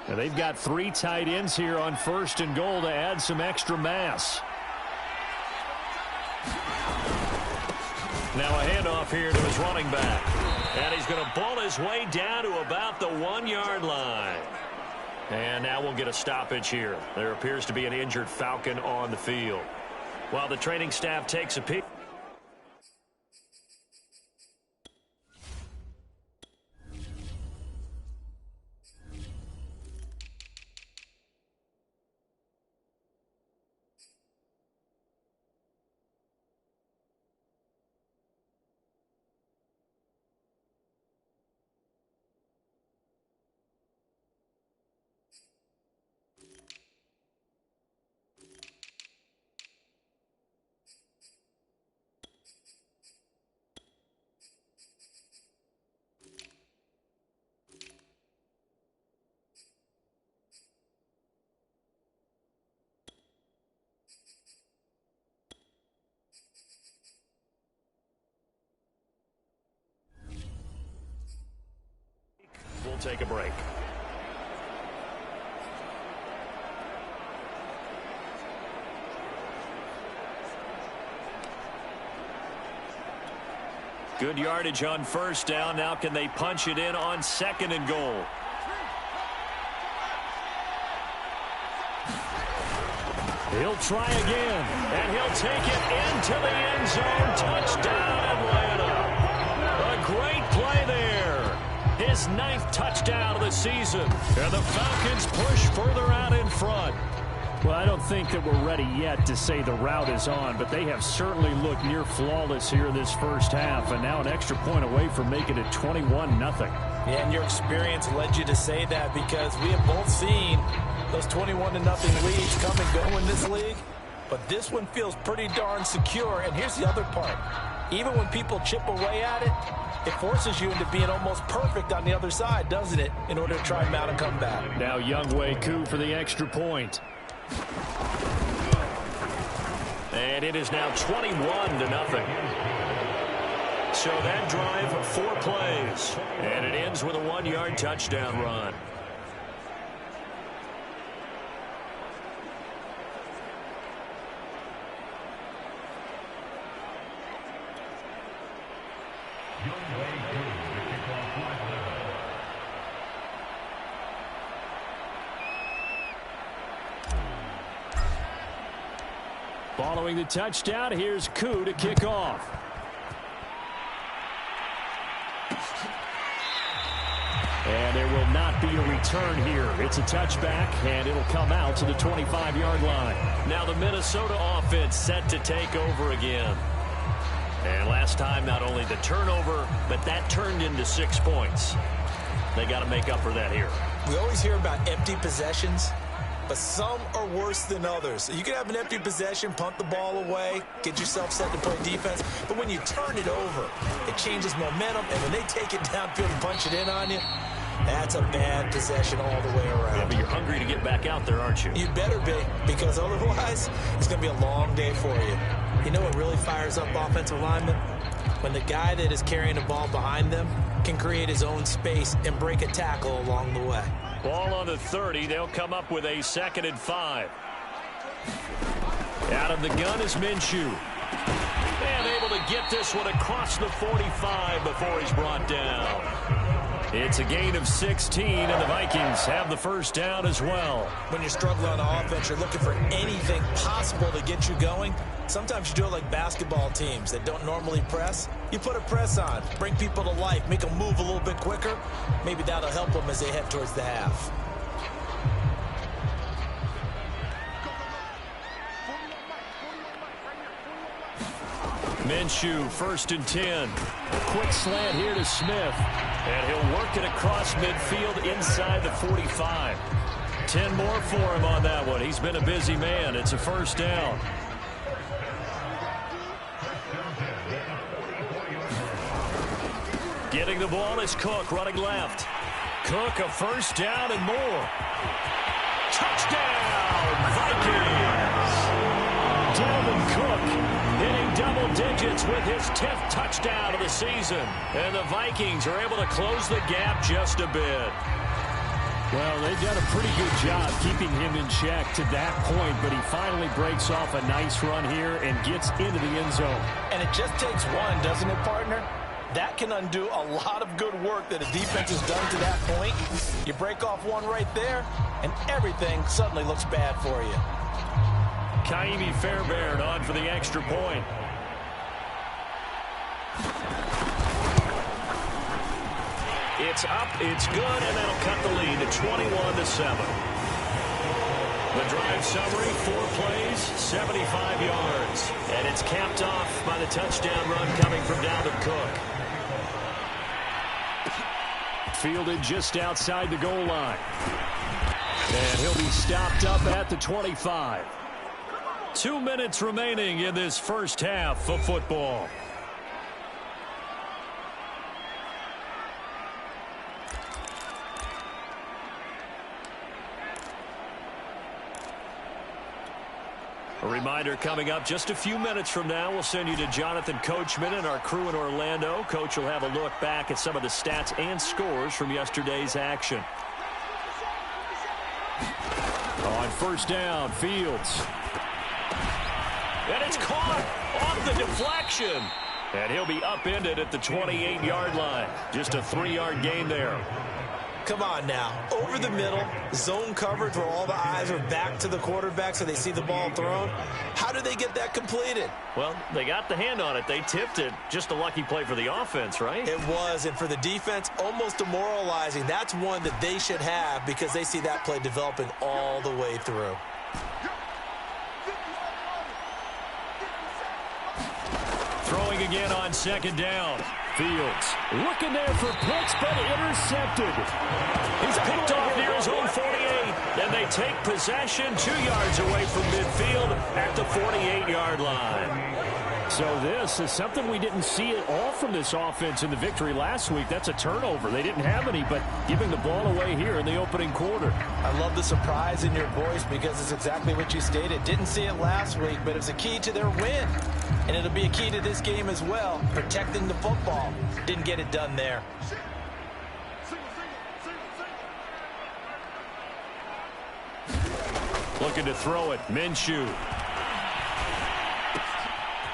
And they've got 3 tight ends here on 1st and goal to add some extra mass. Now a handoff here to his running back. And he's going to ball his way down to about the 1-yard line. And now we'll get a stoppage here. There appears to be an injured Falcon on the field. While the training staff takes a peek. take a break. Good yardage on first down. Now can they punch it in on 2nd and goal? He'll try again, and he'll take it into the end zone. Touchdown, Atlanta. A great play there. His 9th touchdown of the season. And the Falcons push further out in front.
Well, I don't think that we're ready yet to say the route is on, but they have certainly looked near flawless here in this first half, and now an extra point away from making it 21-0.
Yeah, and your experience led you to say that, because we have both seen those 21-0 leads come and go in this league. But this one feels pretty darn secure. And here's the other part. Even when people chip away at it, it forces you into being almost perfect on the other side, doesn't it, in order to try and mount a comeback.
Now Younghoe Koo for the extra point.
And it is now 21-0. So that drive, 4 plays. And it ends with a 1-yard touchdown run.
Following the touchdown, here's Koo to kick off. And there will not be a return here. It's a touchback, and it'll come out to the 25-yard line.
Now the Minnesota offense set to take over again. And last time, not only the turnover, but that turned into 6 points. They got to make up for that here.
We always hear about empty possessions, but some are worse than others. You can have an empty possession, punt the ball away, get yourself set to play defense, but when you turn it over, it changes momentum, and when they take it downfield and punch it in on you, that's a bad possession all the way around.
Yeah, but you're hungry to get back out there, aren't you?
You better be, because otherwise, it's going to be a long day for you. You know what really fires up offensive linemen? When the guy that is carrying the ball behind them can create his own space and break a tackle along the way.
Ball on the 30. They'll come up with a 2nd and 5. Out of the gun is Minshew. And able to get this one across the 45 before he's brought down. It's a gain of 16, and the Vikings have the first down as well.
When you're struggling on offense, you're looking for anything possible to get you going. Sometimes you do it like basketball teams that don't normally press. You put a press on, bring people to life, make them move a little bit quicker. Maybe that'll help them as they head towards the half.
Minshew, 1st and 10. Quick slant here to Smith. And he'll work it across midfield inside the 45. 10 more for him on that one. He's been a busy man. It's a first down. Getting the ball is Cook, running left. Cook, a first down and more. Touchdown, Vikings! Dalvin Cook hitting double digits with his 10th touchdown of the season. And the Vikings are able to close the gap just a bit.
Well, they've done a pretty good job keeping him in check to that point, but he finally breaks off a nice run here and gets into the end zone.
And it just takes one, doesn't it, partner? That can undo a lot of good work that a defense has done to that point. You break off one right there, and everything suddenly looks bad for you.
Kaimi Fairbairn on for the extra point. It's up, it's good, and that'll cut the lead to 21-7. The drive summary, 4 plays, 75 yards. And it's capped off by the touchdown run coming from Dalvin Cook.
Fielded just outside the goal line. And he'll be stopped up at the 25.
2 minutes remaining in this first half of football. reminder coming up just a few minutes from now, we'll send you to Jonathan Coachman and our crew in Orlando. Coach will have a look back at some of the stats and scores from yesterday's action. On first down, Fields. And it's caught off the deflection. And he'll be upended at the 28-yard line. Just a 3-yard gain there.
Come on now. Over the middle, zone coverage where all the eyes are back to the quarterback so they see the ball thrown. How did they get that completed?
Well, they got the hand on it. They tipped it. Just a lucky play for the offense, right?
It was, and for the defense, almost demoralizing. That's one that they should have because they see that play developing all the way through.
Throwing again on second down. Fields looking there for Pitts, but intercepted. He's picked off near his own 48. Then they take possession 2 yards away from midfield at the 48-yard line. So this is something we didn't see at all from this offense in the victory last week. That's a turnover. They didn't have any, but giving the ball away here in the opening quarter.
I love the surprise in your voice because it's exactly what you stated. Didn't see it last week, but it's a key to their win. And it'll be a key to this game as well, protecting the football. Didn't get it done there.
Looking to throw it, Minshew.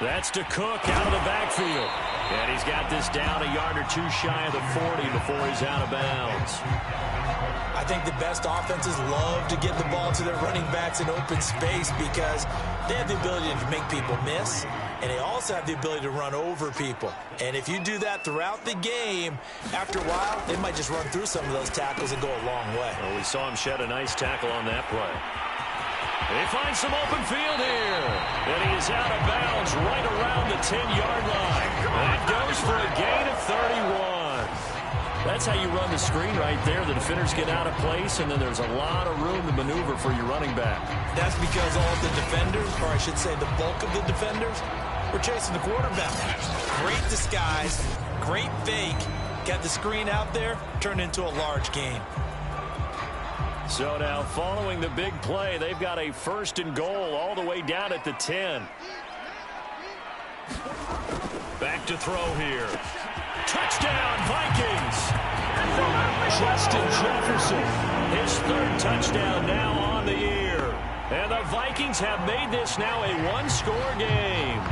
That's to Cook out of the backfield. And he's got this down a yard or two shy of the 40 before he's out of bounds.
I think the best offenses love to get the ball to their running backs in open space because they have the ability to make people miss, and they also have the ability to run over people. And if you do that throughout the game, after a while, they might just run through some of those tackles and go a long way.
Well, we saw him shed a nice tackle on that play. He finds some open field here. And he is out of bounds right around the 10-yard line. That goes for a gain of 31. That's how you run the screen right there. The defenders get out of place, and then there's a lot of room to maneuver for your running back.
That's because all of the defenders, or I should say the bulk of the defenders, were chasing the quarterback. Great disguise, great fake. Got the screen out there, turned into a large gain.
So now following the big play, they've got a 1st and goal all the way down at the 10. Back to throw here. Touchdown, Vikings! Justin Jefferson, his 3rd touchdown now on the year. And the Vikings have made this now a 1-score game.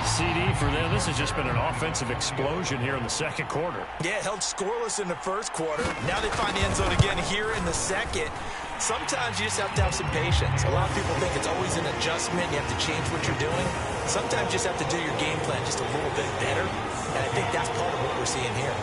CD for them. This has just been an offensive explosion here in the second quarter.
Yeah, held scoreless in the first quarter. Now they find the end zone again here in the second. Sometimes you just have to have some patience. A lot of people think it's always an adjustment. You have to change what you're doing. Sometimes you just have to do your game plan just a little bit better. And I think that's part of what we're seeing here.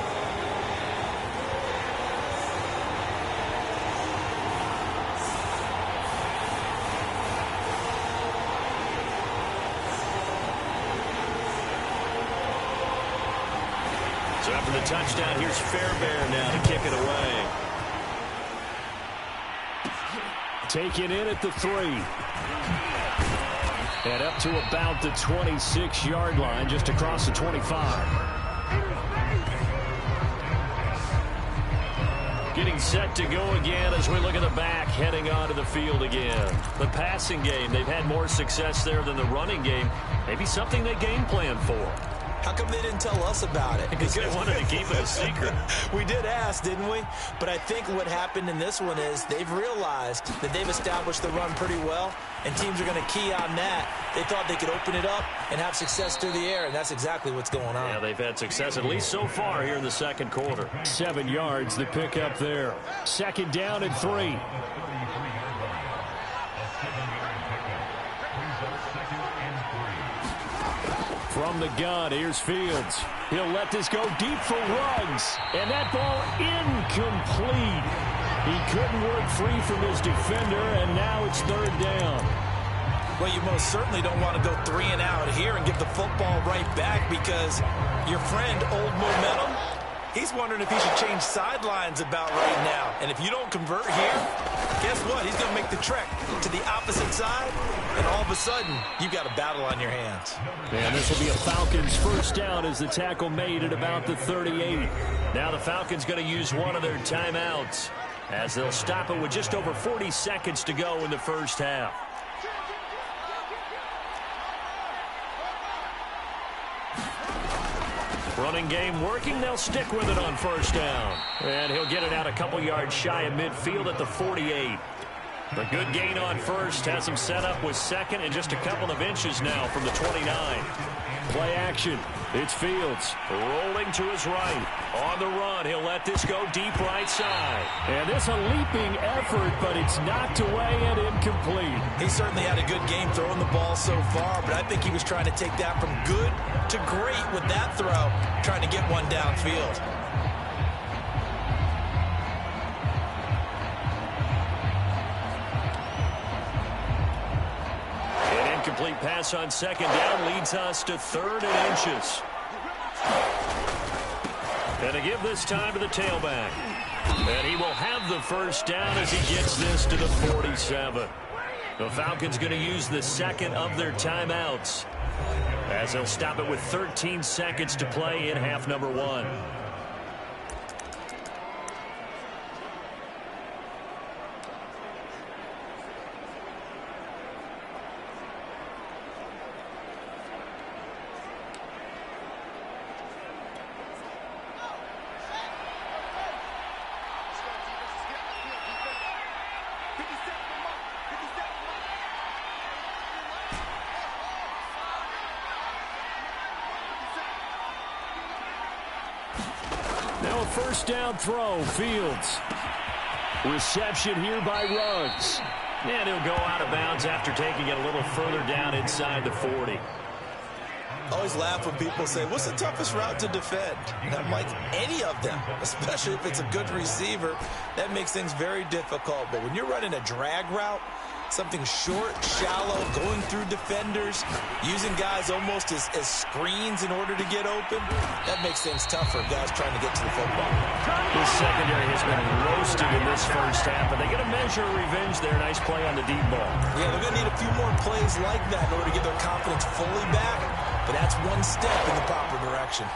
So after the touchdown, here's Fairbairn now to kick it away. Taken in at the 3. And up to about the 26-yard line, just across the 25. Getting set to go again as we look at the back, heading onto the field again. The passing game, they've had more success there than the running game. Maybe something they game plan for.
How come they didn't tell us about it?
Because they wanted to keep it a secret.
We did ask, didn't we? But I think what happened in this one is they've realized that they've established the run pretty well, and teams are going to key on that. They thought they could open it up and have success through the air, and that's exactly what's going on.
Yeah, they've had success, at least so far here in the second quarter. 7 yards, the pickup there. 2nd down and 3. From the gun, here's Fields. He'll let this go deep for Ruggs. And that ball incomplete. He couldn't work free from his defender, and now it's 3rd down.
Well, you most certainly don't want to go 3 and out here and give the football right back because your friend, Old Momentum, he's wondering if he should change sidelines about right now. And if you don't convert here, guess what? He's going to make the trek to the opposite side, and all of a sudden, you've got a battle on your hands.
And this will be a Falcons 1st down as the tackle made at about the 38. Now the Falcons going to use one of their timeouts. as they'll stop it with just over 40 seconds to go in the first half. Running game working. They'll stick with it on first down. And he'll get it out a couple yards shy of midfield at the 48. A good gain on first has him set up with second and just a couple of inches now from the 29. Play action. It's Fields rolling to his right. On the run, he'll let this go deep right side.
And this a leaping effort, but it's knocked away and incomplete.
He certainly had a good game throwing the ball so far, but I think he was trying to take that from good to great with that throw, trying to get one downfield.
Complete pass on second down leads us to 3rd and inches. And to give this time to the tailback. And he will have the first down as he gets this to the 47. The Falcons going to use the second of their timeouts as they'll stop it with 13 seconds to play in half number 1.
Now a first down throw. Fields. Reception here by Ruggs.
And he'll go out of bounds after taking it a little further down inside the 40.
I always laugh when people say, what's the toughest route to defend? And I'm like, any of them, especially if it's a good receiver. That makes things very difficult. But when you're running a drag route, something short, shallow, going through defenders, using guys almost as screens in order to get open, that makes things tougher, guys trying to get to the football.
His secondary has been roasted in this first half, but they get a measure of revenge there. Nice play on the deep ball.
Yeah, they're going to need a few more plays like that in order to get their confidence fully back, but that's one step in the proper direction.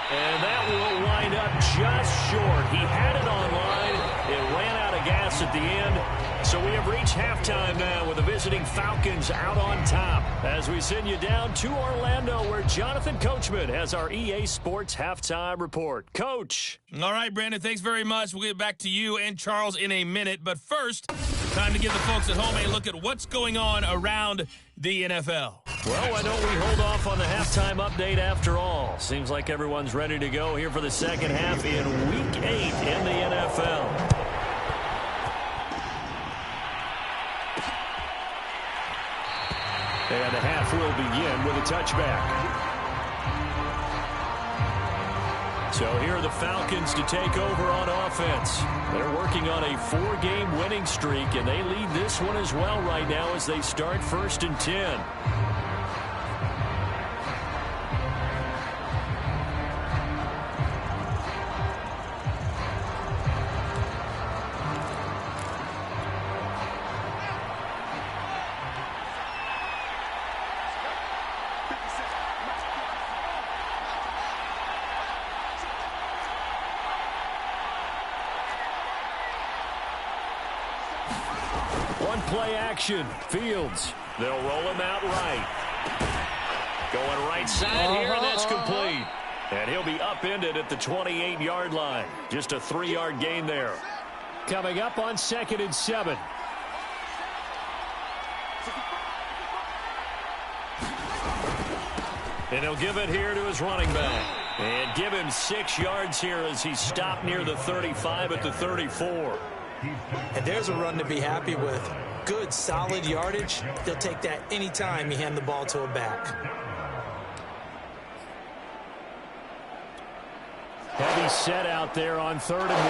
And that will wind up just short. He had it on line. It ran out of gas at the end. So we have reached halftime now with the visiting Falcons out on top. As we send you down to Orlando, where Jonathan Coachman has our EA Sports halftime report. Coach.
All right, Brandon, thanks very much. We'll get back to you and Charles in a minute. But first, time to give the folks at home a look at what's going on around the NFL.
Well, why don't we hold off on the halftime update after all? Seems like everyone's ready to go here for the second half in Week 8 in the NFL. And the half will begin with a touchback. So here are the Falcons to take over on offense. They're working on a 4-game winning streak, and they lead this one as well right now as they start 1st and 10. Play action. Fields. They'll roll him out right. Going right side here, and that's complete. And he'll be upended at the 28-yard line. Just a 3-yard gain there.
Coming up on 2nd and 7.
And he'll give it here to his running back. And give him 6 yards here as he stopped near the 35 at the 34.
And there's a run to be happy with. Good, solid yardage. They'll take that anytime you hand the ball to a back.
Heavy set out there on 3rd and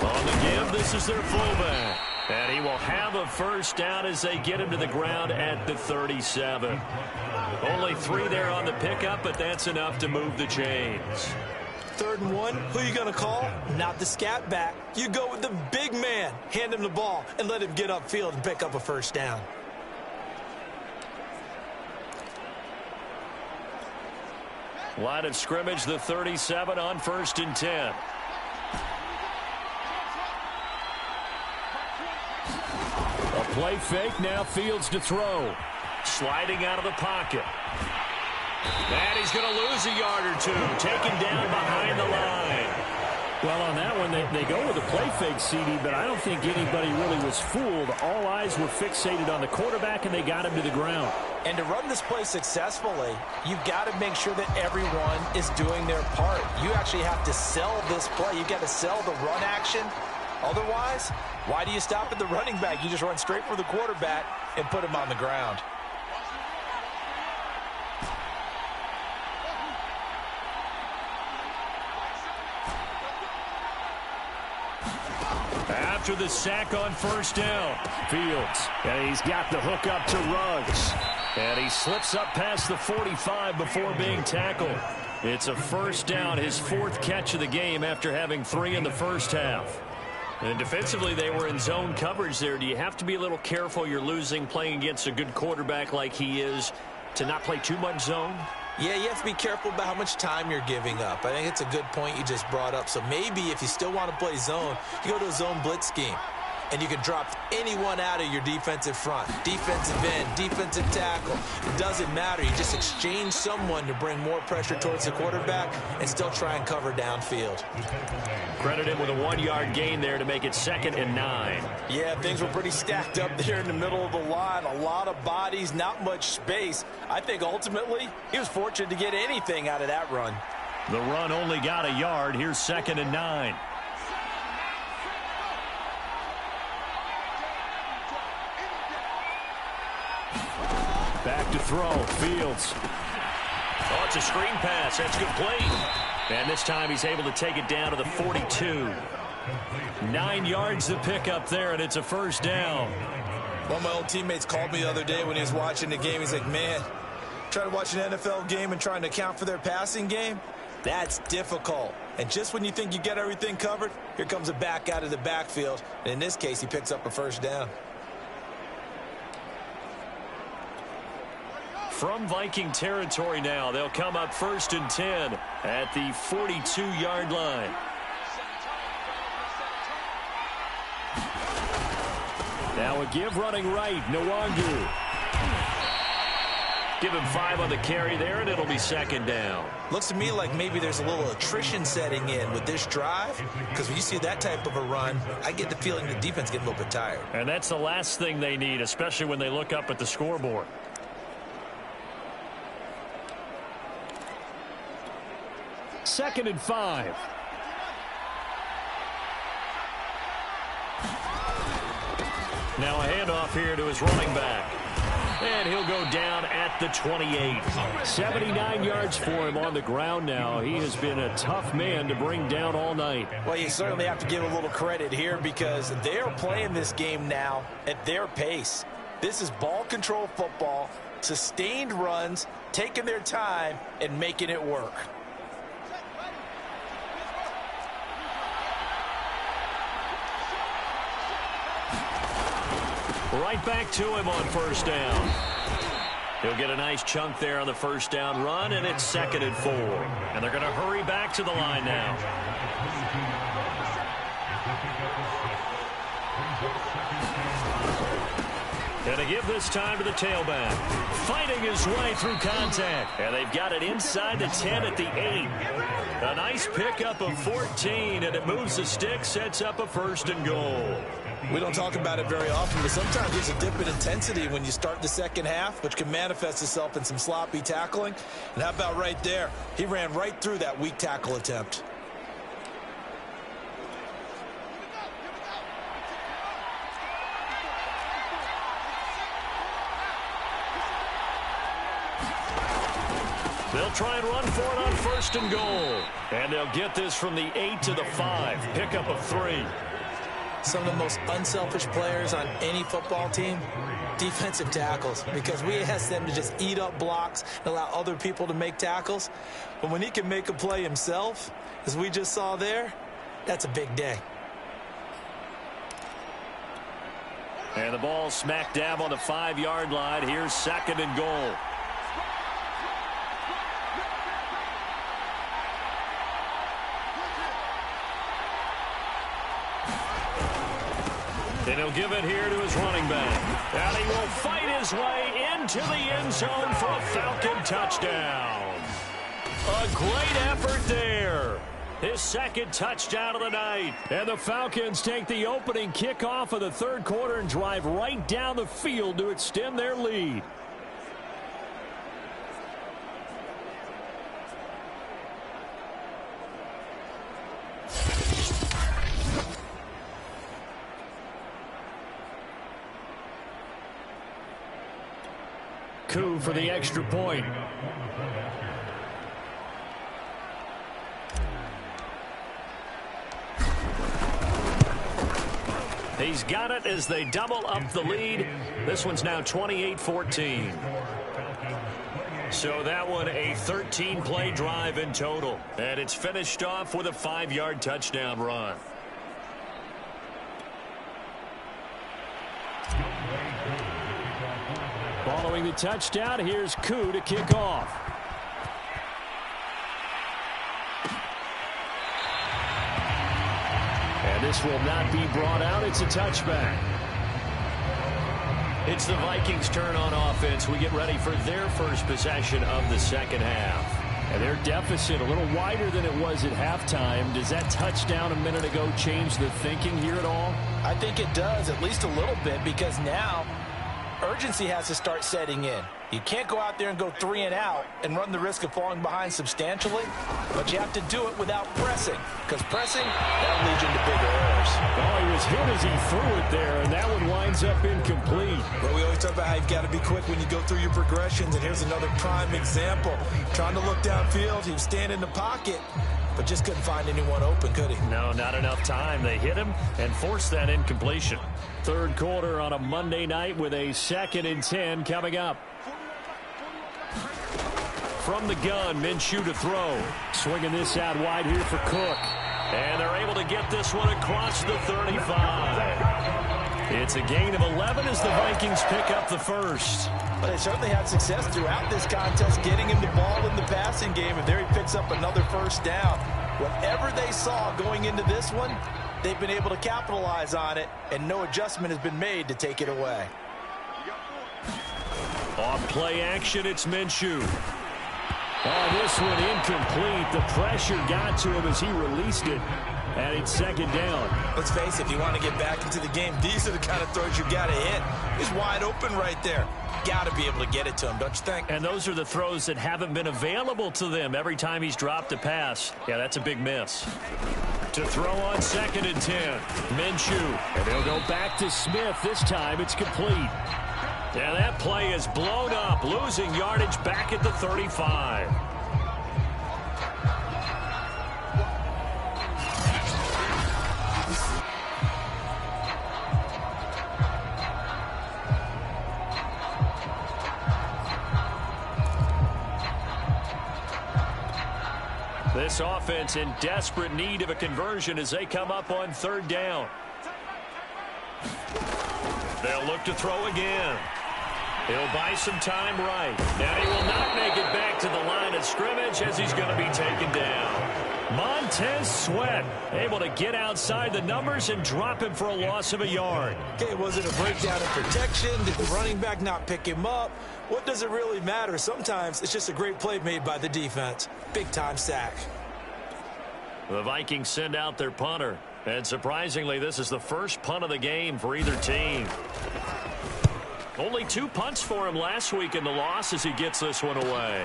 1. On the give, this is their fullback. And he will have a first down as they get him to the ground at the 37. Only 3 there on the pickup, but that's enough to move the chains.
3rd and 1, who are you going to call? Not the scat back. You go with the big man. Hand him the ball and let him get upfield and pick up a first down.
Line of scrimmage, the 37 on 1st and 10. A play fake, now Fields to throw. Sliding out of the pocket. And he's going to lose a yard or two. Taken down behind the line.
Well, on that one, they go with a play fake, CD, but I don't think anybody really was fooled. All eyes were fixated on the quarterback, and they got him to the ground.
And to run this play successfully, you've got to make sure that everyone is doing their part. You actually have to sell this play. You've got to sell the run action. Otherwise, why do you stop at the running back? You just run straight for the quarterback and put him on the ground.
After the sack on 1st down, Fields.
And he's got the hook up to Ruggs.
And he slips up past the 45 before being tackled. It's a 1st down, his 4th catch of the game after having 3 in the first half. And defensively, they were in zone coverage there. Do you have to be a little careful? You're losing playing against a good quarterback like he is to not play too much zone?
Yeah, you have to be careful about how much time you're giving up. I think it's a good point you just brought up. So maybe if you still want to play zone, you go to a zone blitz scheme. And you can drop anyone out of your defensive front. Defensive end, defensive tackle. It doesn't matter. You just exchange someone to bring more pressure towards the quarterback and still try and cover downfield.
Credit him with a 1-yard gain there to make it 2nd and 9.
Yeah, things were pretty stacked up there in the middle of the line. A lot of bodies, not much space. I think ultimately he was fortunate to get anything out of that run.
The run only got a yard. Here's 2nd and 9.
Back to throw. Fields.
Oh, it's a screen pass. That's complete. And this time he's able to take it down to the 42. 9 yards to pick up there, and it's a 1st down.
One of my old teammates called me the other day when he was watching the game. He's like, man, trying to watch an NFL game and trying to account for their passing game, that's difficult. And just when you think you get everything covered, here comes a back out of the backfield. And in this case, he picks up a 1st down.
From Viking territory now, they'll come up 1st and 10 at the 42-yard line.
Now a give running right, Nwangu.
Give him 5 on the carry there, and it'll be 2nd down.
Looks to me like maybe there's a little attrition setting in with this drive, because when you see that type of a run, I get the feeling the defense gets a little bit tired.
And that's the last thing they need, especially when they look up at the scoreboard.
Second and 5.
Now a handoff here to his running back. And he'll go down at the 28.
79 yards for him on the ground now. He has been a tough man to bring down all night.
Well, you certainly have to give a little credit here because they're playing this game now at their pace. This is ball control football, sustained runs, taking their time, and making it work.
Right back to him on 1st down. He'll get a nice chunk there on the 1st down run, and it's 2nd and 4. And they're going to hurry back to the line now. And to give this time to the tailback. Fighting his way through contact. And they've got it inside the 10 at the 8. A nice pickup of 14, and it moves the stick, sets up a 1st and goal.
We don't talk about it very often, but sometimes there's a dip in intensity when you start the second half, which can manifest itself in some sloppy tackling. And how about right there? He ran right through that weak tackle attempt.
They'll try and run for it on 1st and goal. And they'll get this from the 8 to the 5. Pickup of 3.
Some of the most unselfish players on any football team, defensive tackles, because we ask them to just eat up blocks and allow other people to make tackles. But when he can make a play himself, as we just saw there, that's a big day.
And the ball smack dab on the 5-yard line. Here's 2nd and goal. And he'll give it here to his running back. And he will fight his way into the end zone for a Falcon touchdown. A great effort there. His 2nd touchdown of the night. And the Falcons take the opening kickoff of the 3rd quarter and drive right down the field to extend their lead. Coup for the extra point. He's got it as they double up the lead. This one's now 28-14. So that one a 13-play drive in total. And it's finished off with a 5-yard touchdown run. Following the touchdown, here's Koo to kick off. And this will not be brought out. It's a touchback. It's the Vikings' turn on offense. We get ready for their first possession of the 2nd half. And their deficit a little wider than it was at halftime. Does that touchdown a minute ago change the thinking here at all?
I think it does, at least a little bit, because now urgency has to start setting in. You can't go out there and go 3 and out and run the risk of falling behind substantially, but you have to do it without pressing, because pressing, that'll lead you into bigger errors.
Oh, he was hit as he threw it there, and that one winds up incomplete.
But we always talk about how you've got to be quick when you go through your progressions, and here's another prime example. Trying to look downfield, he was standing in the pocket, but just couldn't find anyone open, could he?
No, not enough time. They hit him and forced that incompletion. 3rd quarter on a Monday night with a 2nd and 10 coming up. From the gun, Minshew to throw. Swinging this out wide here for Cook. And they're able to get this one across the 35. It's a gain of 11 as the Vikings pick up the first.
But they certainly had success throughout this contest getting him the ball in the passing game, and there he picks up another 1st down. Whatever they saw going into this one, they've been able to capitalize on it, and no adjustment has been made to take it away.
On play action, it's Minshew. Oh, this one incomplete. The pressure got to him as he released it. And it's 2nd down.
Let's face it, if you want to get back into the game, these are the kind of throws you got to hit. He's wide open right there. Got to be able to get it to him, don't you think?
And those are the throws that haven't been available to them every time he's dropped a pass. Yeah, that's a big miss. To throw on 2nd and 10. Minshew. And they'll go back to Smith. This time it's complete. Yeah, that play is blown up, losing yardage back at the 35. This offense in desperate need of a conversion as they come up on 3rd down. They'll look to throw again. He'll buy some time right. Now he will not make it back to the line of scrimmage as he's going to be taken down. Montez Sweat able to get outside the numbers and drop him for a loss of a yard.
Okay, was it a breakdown in protection? Did the running back not pick him up? What does it really matter? Sometimes it's just a great play made by the defense. Big-time sack.
The Vikings send out their punter. And surprisingly, this is the first punt of the game for either team. Only 2 punts for him last week in the loss as he gets this one away.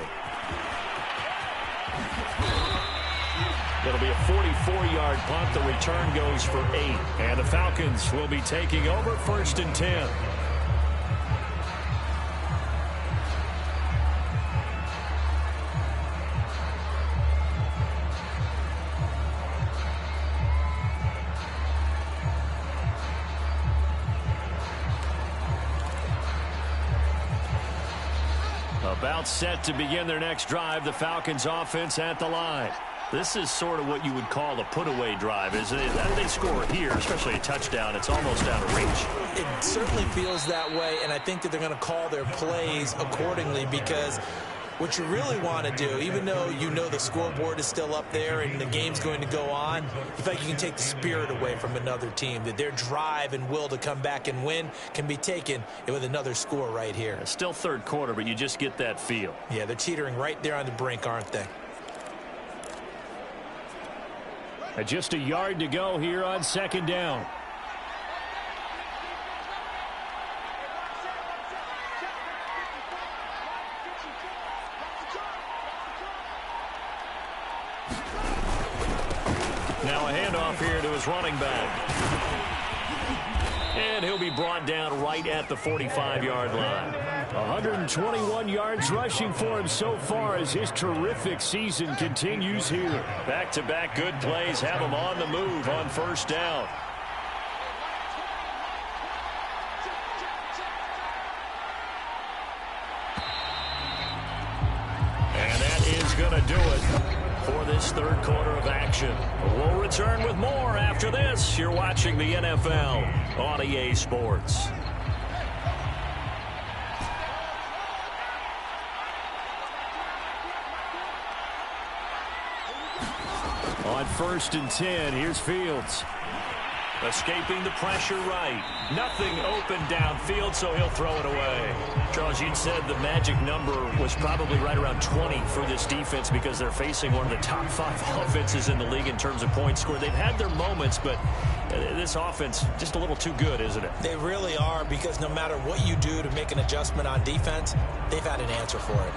It'll be a 44-yard punt. The return goes for 8. And the Falcons will be taking over 1st and 10. About set to begin their next drive, the Falcons offense at the line. This is sort of what you would call a put-away drive, isn't it? How do they score here, especially a touchdown? It's almost out of reach.
It certainly feels that way, and I think that they're going to call their plays accordingly, because what you really want to do, even though you know the scoreboard is still up there and the game's going to go on, you feel like you can take the spirit away from another team, that their drive and will to come back and win can be taken with another score right here.
It's still third quarter, but you just get that feel.
Yeah, they're teetering right there on the brink, aren't they?
Just a yard to go here on second down. Now a handoff here to his running back. And he'll be brought down right at the 45-yard line. 121 yards rushing for him so far as his terrific season continues here. Back-to-back good plays have him on the move on first down. And that is going to do it for this third quarter of action. We'll return with more after this. You're watching the NFL on EA Sports. On 1st and 10, here's Fields. Escaping the pressure right. Nothing open downfield, so he'll throw it away. Charles, you'd said the magic number was probably right around 20 for this defense because they're facing one of the top 5 offenses in the league in terms of points scored. They've had their moments, but this offense just a little too good, isn't it?
They really are, because no matter what you do to make an adjustment on defense, they've had an answer for it.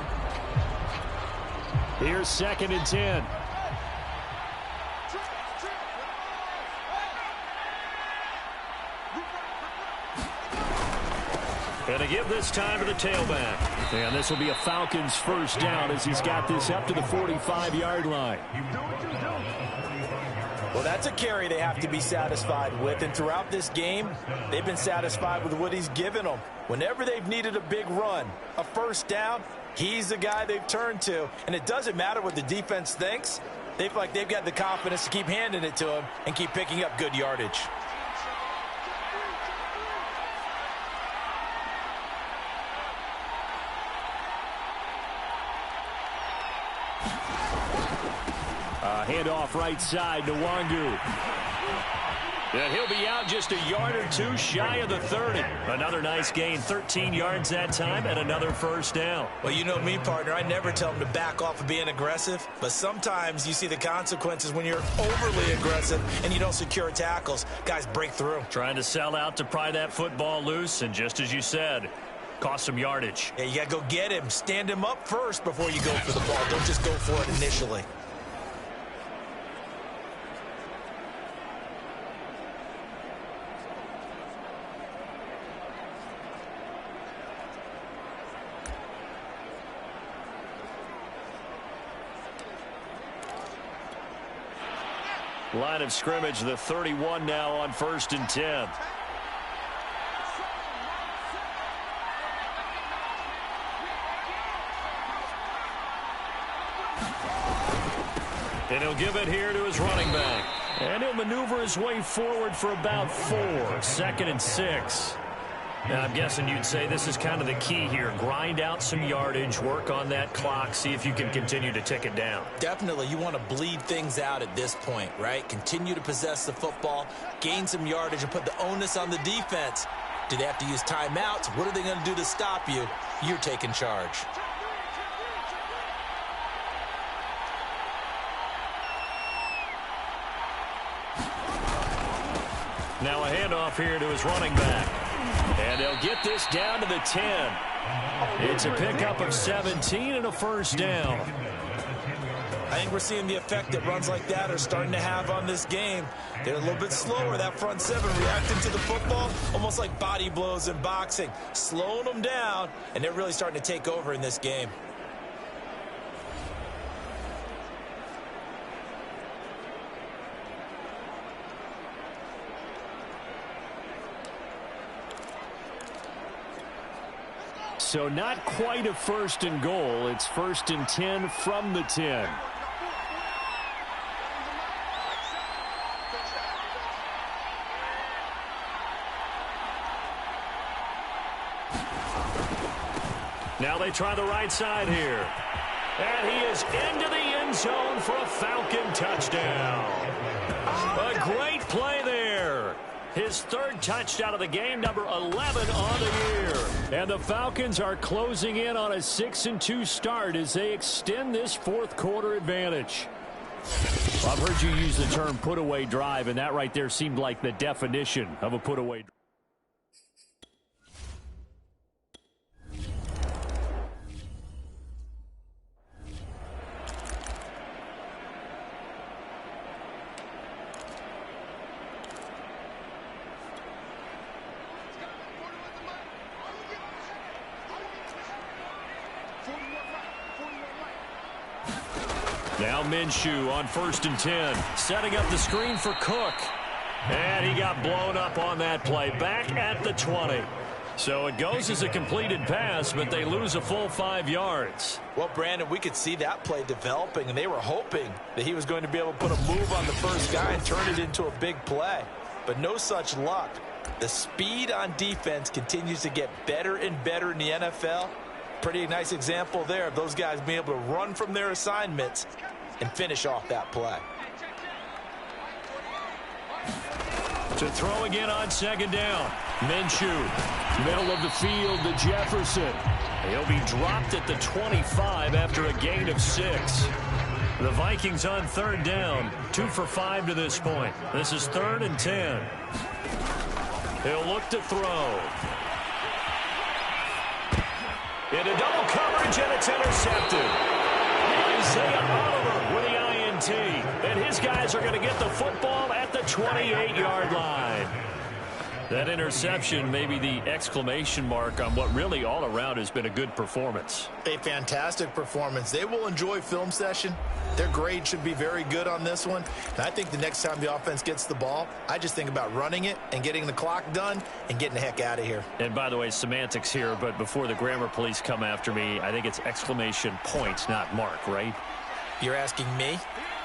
Here's 2nd and 10. And a give this time to the tailback. And this will be a Falcons first down as he's got this up to the 45-yard line.
Well, that's a carry they have to be satisfied with. And throughout this game, they've been satisfied with what he's given them. Whenever they've needed a big run, a first down, he's the guy they've turned to. And it doesn't matter what the defense thinks. They feel like they've got the confidence to keep handing it to him and keep picking up good yardage.
Handoff right side to Wangu. And he'll be out just a yard or two shy of the 30. Another nice gain, 13 yards that time, and another first down.
Well, you know me, partner. I never tell them to back off of being aggressive, but sometimes you see the consequences when you're overly aggressive and you don't secure tackles. Guys break through.
Trying to sell out to pry that football loose, and just as you said, cost some yardage.
Yeah, you got to go get him. Stand him up first before you go for the ball. Don't just go for it initially.
Line of scrimmage, the 31 now on 1st and 10. And he'll give it here to his running back. And he'll maneuver his way forward for about 4. 2nd and 6. Now, I'm guessing you'd say this is kind of the key here. Grind out some yardage, work on that clock, see if you can continue to tick it down.
Definitely. You want to bleed things out at this point, right? Continue to possess the football, gain some yardage, and put the onus on the defense. Do they have to use timeouts? What are they going to do to stop you? You're taking charge.
Now a handoff here to his running back. And they'll get this down to the 10. It's a pickup of 17 and a first down.
I think we're seeing the effect that runs like that are starting to have on this game. They're a little bit slower, that front seven, reacting to the football, almost like body blows in boxing, slowing them down, and they're really starting to take over in this game.
So not quite a 1st and goal. It's 1st and 10 from the 10. Now they try the right side here. And he is into the end zone for a Falcon touchdown. A great play there. His 3rd touchdown of the game, number 11 on the year. And the Falcons are closing in on a 6-2 start as they extend this 4th quarter advantage. I've heard you use the term put-away drive, and that right there seemed like the definition of a put-away drive. Now Minshew on 1st and 10, setting up the screen for Cook. And he got blown up on that play, back at the 20. So it goes as a completed pass, but they lose a full 5 yards.
Well, Brandon, we could see that play developing, and they were hoping that he was going to be able to put a move on the first guy and turn it into a big play. But no such luck. The speed on defense continues to get better and better in the NFL. Pretty nice example there of those guys being able to run from their assignments and finish off that play.
To throw again on 2nd down. Minshew, middle of the field to Jefferson. He'll be dropped at the 25 after a gain of 6. The Vikings on 3rd down, 2 for 5 to this point. This is 3rd and 10. He'll look to throw. Into double coverage, and it's intercepted. Isaiah Oliver with the INT. And his guys are going to get the football at the 28-yard line. That interception may be the exclamation mark on what really all around has been a good performance.
A fantastic performance. They will enjoy film session. Their grade should be very good on this one. And I think the next time the offense gets the ball, I just think about running it and getting the clock done and getting the heck out of here.
And by the way, semantics here, but before the grammar police come after me, I think it's exclamation point, not mark, right?
You're asking me?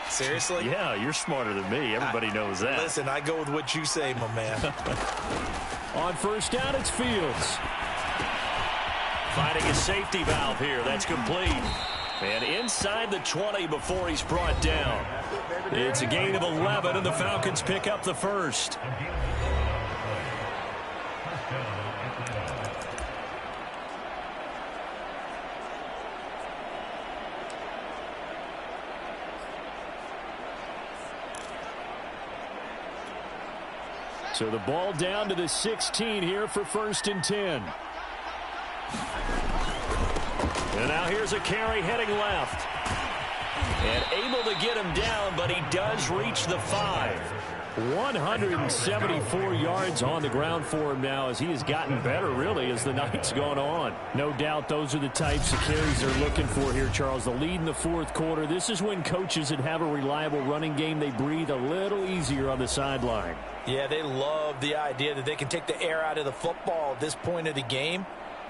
Seriously?
Yeah, you're smarter than me. Everybody knows that.
Listen, I go with what you say, my man.
On 1st down, it's Fields. Finding a safety valve here. That's complete. And inside the 20 before he's brought down. It's a gain of 11, and the Falcons pick up the 1st. So the ball down to the 16 here for 1st and 10. And now here's a carry heading left. And able to get him down, but he does reach the 5. 174 yards on the ground for him now as he has gotten better, really, as the night's gone on. No doubt those are the types of carries they're looking for here, Charles. The lead in the 4th quarter. This is when coaches that have a reliable running game, they breathe a little easier on the sideline.
Yeah, they love the idea that they can take the air out of the football at this point of the game.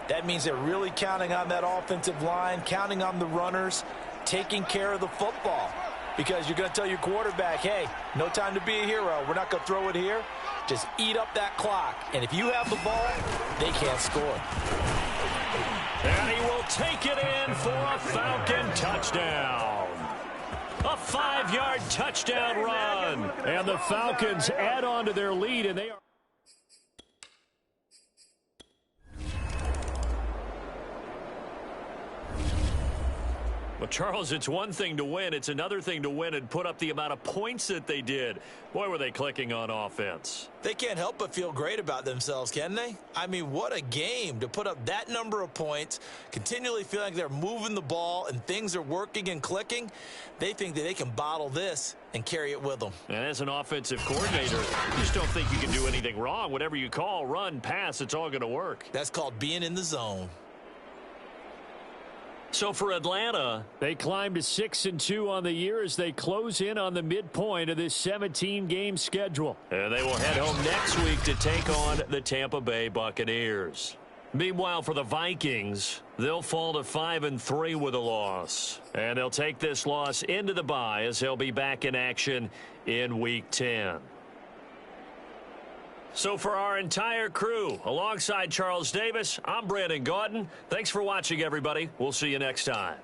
That means they're really counting on that offensive line, counting on the runners, taking care of the football. Because you're going to tell your quarterback, hey, no time to be a hero. We're not going to throw it here. Just eat up that clock. And if you have the ball, they can't score.
And he will take it in for a Falcon touchdown. A 5-yard touchdown run. And the Falcons add on to their lead, and they are... Well, Charles, it's one thing to win. It's another thing to win and put up the amount of points that they did. Boy, were they clicking on offense.
They can't help but feel great about themselves, can they? I mean, what a game to put up that number of points, continually feeling like they're moving the ball and things are working and clicking. They think that they can bottle this and carry it with them.
And as an offensive coordinator, you just don't think you can do anything wrong. Whatever you call, run, pass, it's all going to work.
That's called being in the zone.
So for Atlanta, they climb to 6-2 on the year as they close in on the midpoint of this 17-game schedule. And they will head home next week to take on the Tampa Bay Buccaneers. Meanwhile, for the Vikings, they'll fall to 5-3 with a loss. And they'll take this loss into the bye as they'll be back in action in Week 10. So for our entire crew, alongside Charles Davis, I'm Brandon Gaudin. Thanks for watching, everybody. We'll see you next time.